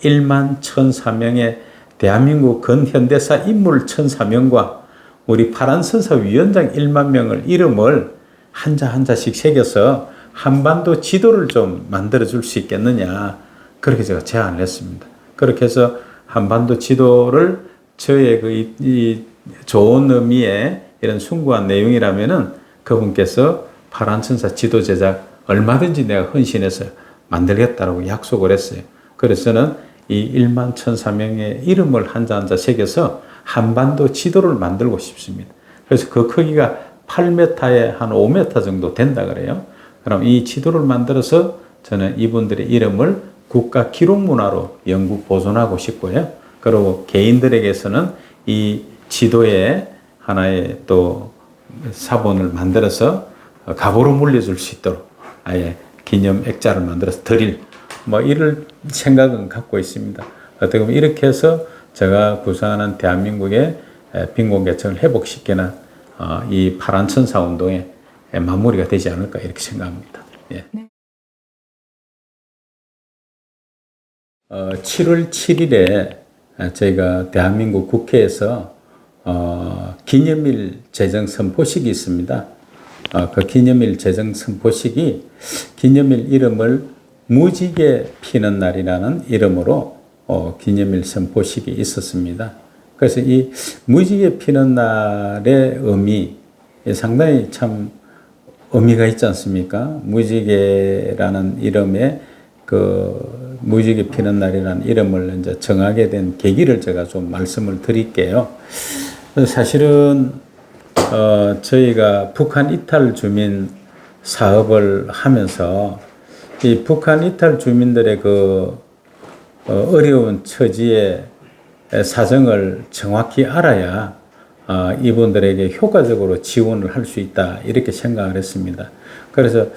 1만 1,004명의 대한민국 근현대사 인물 1,004명과 우리 파란선사 위원장 1만 명을 이름을 한자 한자씩 새겨서 한반도 지도를 좀 만들어 줄 수 있겠느냐. 그렇게 제가 제안을 했습니다. 그렇게 해서 한반도 지도를 저의 이 좋은 의미의 이런 숭고한 내용이라면은 그분께서 파란천사 지도 제작 얼마든지 내가 헌신해서 만들겠다라고 약속을 했어요. 그래서는 이 1만 1,004명의 이름을 한자 한자 새겨서 한반도 지도를 만들고 싶습니다. 그래서 그 크기가 8m에 한 5m 정도 된다 그래요. 그럼 이 지도를 만들어서 저는 이분들의 이름을 국가 기록문화로 영국 보존하고 싶고요. 그리고 개인들에게서는 이 지도에 하나의 또 사본을 만들어서 갑오로 물려줄 수 있도록 아예 기념 액자를 만들어서 드릴 뭐 이럴 생각은 갖고 있습니다. 어떻게 보면 이렇게 해서 제가 구상하는 대한민국의 빈곤계층을 회복시키는 이 파란천사 운동의 마무리가 되지 않을까 이렇게 생각합니다. 예. 네. 7월 7일에 저희가 대한민국 국회에서 기념일 제정 선포식이 있습니다. 그 기념일 제정 선포식이 기념일 이름을 무지개 피는 날이라는 이름으로 기념일 선포식이 있었습니다. 그래서 이 무지개 피는 날의 의미 상당히 참 의미가 있지 않습니까? 무지개라는 이름의 그 무지개 피는 날이라는 이름을 이제 정하게 된 계기를 제가 좀 말씀을 드릴게요. 사실은 저희가 북한 이탈 주민 사업을 하면서 이 북한 이탈 주민들의 그 어려운 처지의 사정을 정확히 알아야 이분들에게 효과적으로 지원을 할 수 있다 이렇게 생각을 했습니다. 그래서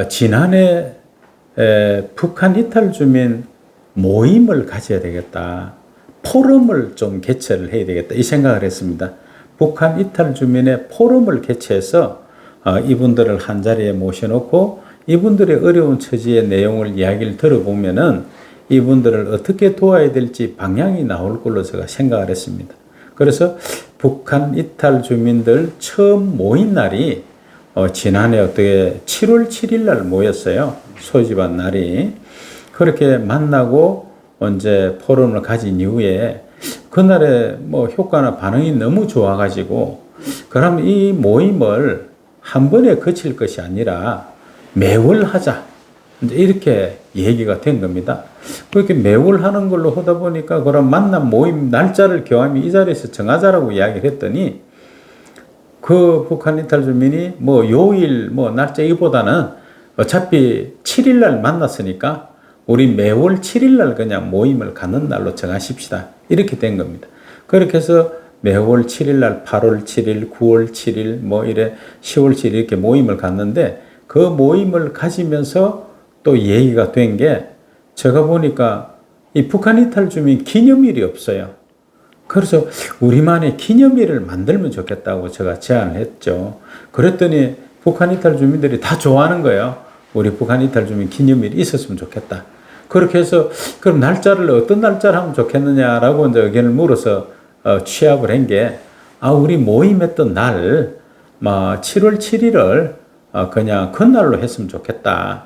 지난해 북한 이탈 주민 모임을 가져야 되겠다. 포럼을 좀 개최를 해야 되겠다. 이 생각을 했습니다. 북한 이탈 주민의 포럼을 개최해서 이분들을 한자리에 모셔놓고 이분들의 어려운 처지의 내용을 이야기를 들어보면은 이분들을 어떻게 도와야 될지 방향이 나올 걸로 제가 생각을 했습니다. 그래서 북한 이탈 주민들 처음 모인 날이 지난해 어떻게 7월 7일 날 모였어요. 소집한 날이. 그렇게 만나고 이제 포럼을 가진 이후에 그날의 뭐 효과나 반응이 너무 좋아가지고 그럼 이 모임을 한 번에 거칠 것이 아니라 매월 하자. 이제 이렇게 얘기가 된 겁니다. 그렇게 매월 하는 걸로 하다 보니까 그런 만남 모임 날짜를 교함이 이 자리에서 정하자라고 이야기를 했더니 그 북한 이탈 주민이 뭐 요일 뭐 날짜 이보다는 어차피 7일 날 만났으니까 우리 매월 7일 날 그냥 모임을 갖는 날로 정하십시다. 이렇게 된 겁니다. 그렇게 해서 매월 7일 날 8월 7일, 9월 7일 뭐 이래 10월 7일 이렇게 모임을 갖는데 그 모임을 가지면서 또 얘기가 된 게 제가 보니까 이 북한 이탈 주민 기념일이 없어요. 그래서 우리만의 기념일을 만들면 좋겠다고 제가 제안을 했죠. 그랬더니 북한 이탈 주민들이 다 좋아하는 거예요. 우리 북한 이탈 주민 기념일이 있었으면 좋겠다. 그렇게 해서 그럼 날짜를 어떤 날짜를 하면 좋겠느냐라고 이제 의견을 물어서 취합을 한 게 우리 모임했던 날 7월 7일을 그냥 그날로 했으면 좋겠다.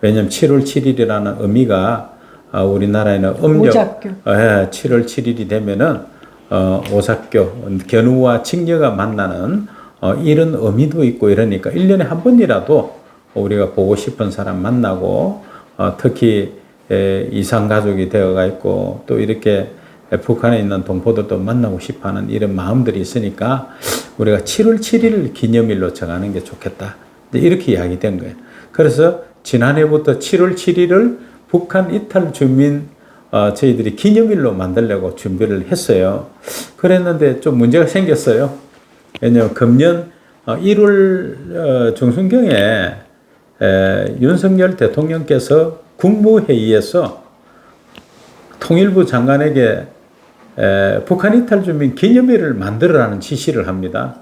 왜냐면 7월 7일이라는 의미가 우리나라에는 오작교. 7월 7일이 되면은 오삭교, 견우와 직녀가 만나는 이런 의미도 있고 이러니까 1년에 한 번이라도 우리가 보고 싶은 사람 만나고 특히 이상 가족이 되어가 있고 또 이렇게 북한에 있는 동포들도 만나고 싶어하는 이런 마음들이 있으니까 우리가 7월 7일 기념일로 정하는 게 좋겠다. 이렇게 이야기된 거예요. 그래서 지난해부터 7월 7일을 북한 이탈 주민 저희들이 기념일로 만들려고 준비를 했어요. 그랬는데 좀 문제가 생겼어요. 왜냐하면 금년 1월 중순경에 윤석열 대통령께서 국무회의에서 통일부 장관에게 북한 이탈 주민 기념일을 만들어라는 지시를 합니다.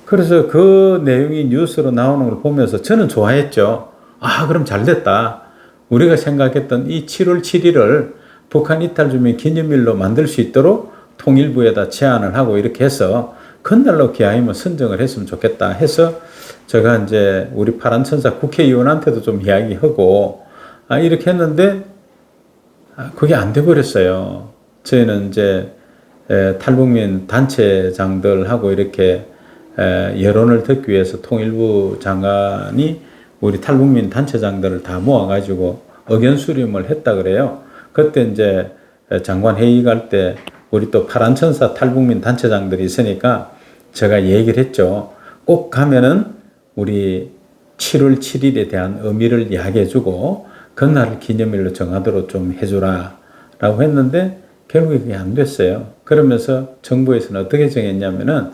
그래서 그 내용이 뉴스로 나오는 걸 보면서 저는 좋아했죠. 아, 그럼 잘 됐다. 우리가 생각했던 이 7월 7일을 북한 이탈 주민 기념일로 만들 수 있도록 통일부에다 제안을 하고 이렇게 해서 그날로 기하이면 선정을 했으면 좋겠다 해서 제가 이제 우리 파란천사 국회의원한테도 좀 이야기하고 이렇게 했는데 그게 안 돼 버렸어요. 저희는 이제 탈북민 단체장들하고 이렇게 여론을 듣기 위해서 통일부 장관이 우리 탈북민 단체장들을 다 모아가지고 의견 수렴을 했다 그래요. 그때 이제 장관 회의 갈 때 우리 또 파란천사 탈북민 단체장들이 있으니까 제가 얘기를 했죠. 꼭 가면은 우리 7월 7일에 대한 의미를 이야기해주고 그날을 기념일로 정하도록 좀 해주라 라고 했는데 결국에 그게 안 됐어요. 그러면서 정부에서는 어떻게 정했냐면은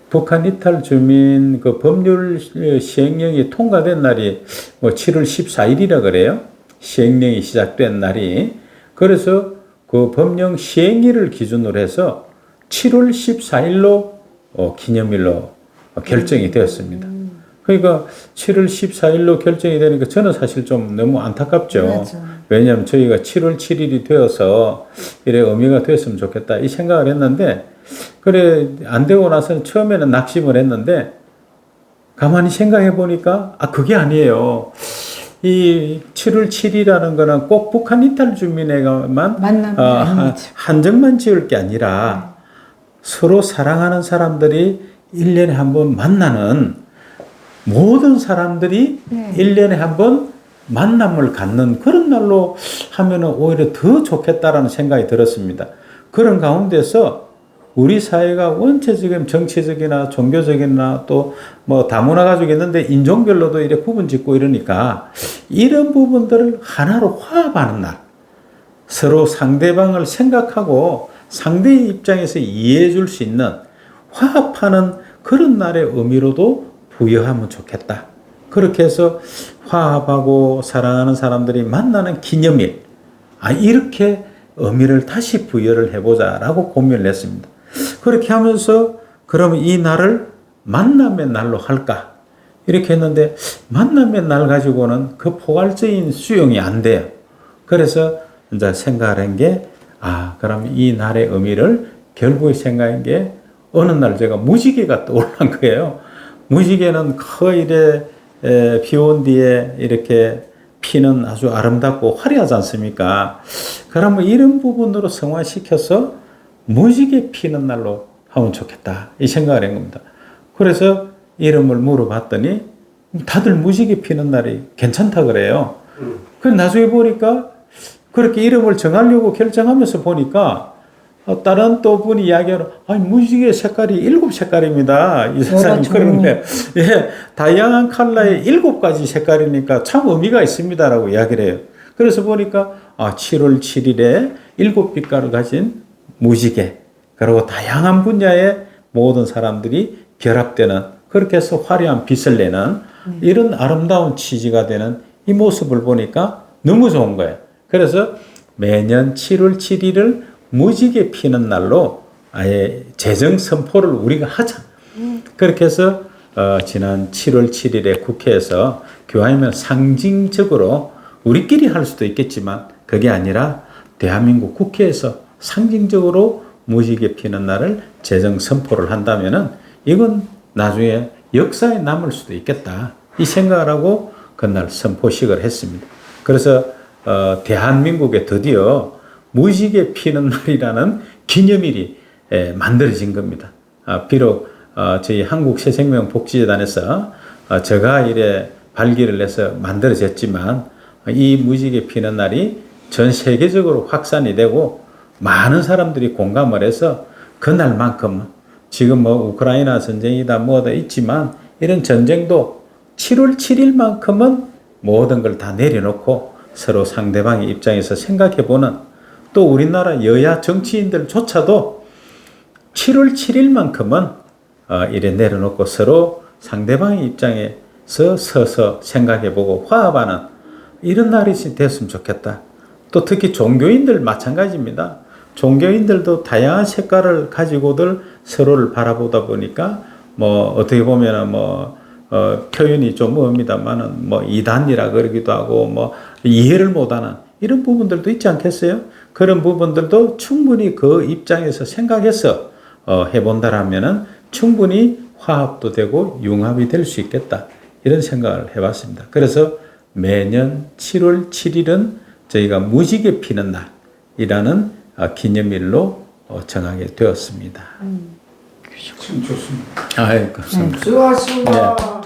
북한 이탈 주민 그 법률 시행령이 통과된 날이 뭐 7월 14일이라 그래요. 시행령이 시작된 날이. 그래서 그 법령 시행일을 기준으로 해서 7월 14일로 기념일로 결정이 되었습니다. 그러니까 7월 14일로 결정이 되니까 저는 사실 좀 너무 안타깝죠. 맞아. 왜냐하면 저희가 7월 7일이 되어서 이래 의미가 되었으면 좋겠다 이 생각을 했는데 그래 안 되고 나서는 처음에는 낙심을 했는데 가만히 생각해 보니까 그게 아니에요. 이 7월 7일이라는 거는 꼭 북한 이탈 주민에게만 한정만 지을 게 아니라 서로 사랑하는 사람들이 1년에 한 번 만나는 모든 사람들이 1년에 한 번 만남을 갖는 그런 날로 하면은 오히려 더 좋겠다라는 생각이 들었습니다. 그런 가운데서 우리 사회가 원체 지금 정치적이나 종교적이나 또 뭐 다문화 가지고 있는데 인종별로도 이렇게 구분 짓고 이러니까 이런 부분들을 하나로 화합하는 날, 서로 상대방을 생각하고 상대의 입장에서 이해해 줄 수 있는 화합하는 그런 날의 의미로도 부여하면 좋겠다. 그렇게 해서 화합하고 사랑하는 사람들이 만나는 기념일, 이렇게 의미를 다시 부여를 해보자라고 고민을 했습니다. 그렇게 하면서 그러면 이 날을 만남의 날로 할까? 이렇게 했는데 만남의 날 가지고는 그 포괄적인 수용이 안 돼요. 그래서 이제 생각을 한 게 그럼 이 날의 의미를 결국에 생각한 게 어느 날 제가 무지개가 떠올란 거예요. 무지개는 거의 비 온 뒤에 이렇게 피는 아주 아름답고 화려하지 않습니까? 그러면 이런 부분으로 성화시켜서 무지개 피는 날로 하면 좋겠다. 이 생각을 한 겁니다. 그래서 이름을 물어봤더니 다들 무지개 피는 날이 괜찮다 그래요. 그래서 나중에 보니까 그렇게 이름을 정하려고 결정하면서 보니까 다른 또 분이 이야기하는 무지개 색깔이 7색깔입니다. 이 세상에 그런 거예요. 예, 다양한 컬러의 7가지 색깔이니까 참 의미가 있습니다라고 이야기를 해요. 그래서 보니까 7월 7일에 7빛깔을 가진 무지개 그리고 다양한 분야의 모든 사람들이 결합되는 그렇게 해서 화려한 빛을 내는 이런 아름다운 취지가 되는 이 모습을 보니까 너무 좋은 거예요. 그래서 매년 7월 7일을 무지개 피는 날로 아예 재정 선포를 우리가 하자. 그렇게 해서 지난 7월 7일에 국회에서 교화하면 상징적으로 우리끼리 할 수도 있겠지만 그게 아니라 대한민국 국회에서 상징적으로 무지개 피는 날을 재정 선포를 한다면은 이건 나중에 역사에 남을 수도 있겠다. 이 생각을 하고 그날 선포식을 했습니다. 그래서 대한민국에 드디어 무지개 피는 날이라는 기념일이 만들어진 겁니다. 비록 저희 한국새생명복지재단에서 제가 이래 발기를 해서 만들어졌지만 이 무지개 피는 날이 전 세계적으로 확산이 되고 많은 사람들이 공감을 해서 그날만큼 지금 뭐 우크라이나 전쟁이다 뭐다 있지만 이런 전쟁도 7월 7일만큼은 모든 걸 다 내려놓고 서로 상대방의 입장에서 생각해보는 또 우리나라 여야 정치인들조차도 7월 7일만큼은 이래 내려놓고 서로 상대방의 입장에서 서서 생각해보고 화합하는 이런 날이 됐으면 좋겠다. 또 특히 종교인들 마찬가지입니다. 종교인들도 다양한 색깔을 가지고들 서로를 바라보다 보니까 뭐 어떻게 보면은 표현이 좀 뭡니다만은 이단이라 그러기도 하고 이해를 못하는 이런 부분들도 있지 않겠어요? 그런 부분들도 충분히 그 입장에서 생각해서 해본다라면은 충분히 화합도 되고 융합이 될 수 있겠다. 이런 생각을 해봤습니다. 그래서 매년 7월 7일은 저희가 무지개 피는 날이라는 기념일로 정하게 되었습니다. 참 좋습니다. 아유, 감사합니다. 수고하셨습니다.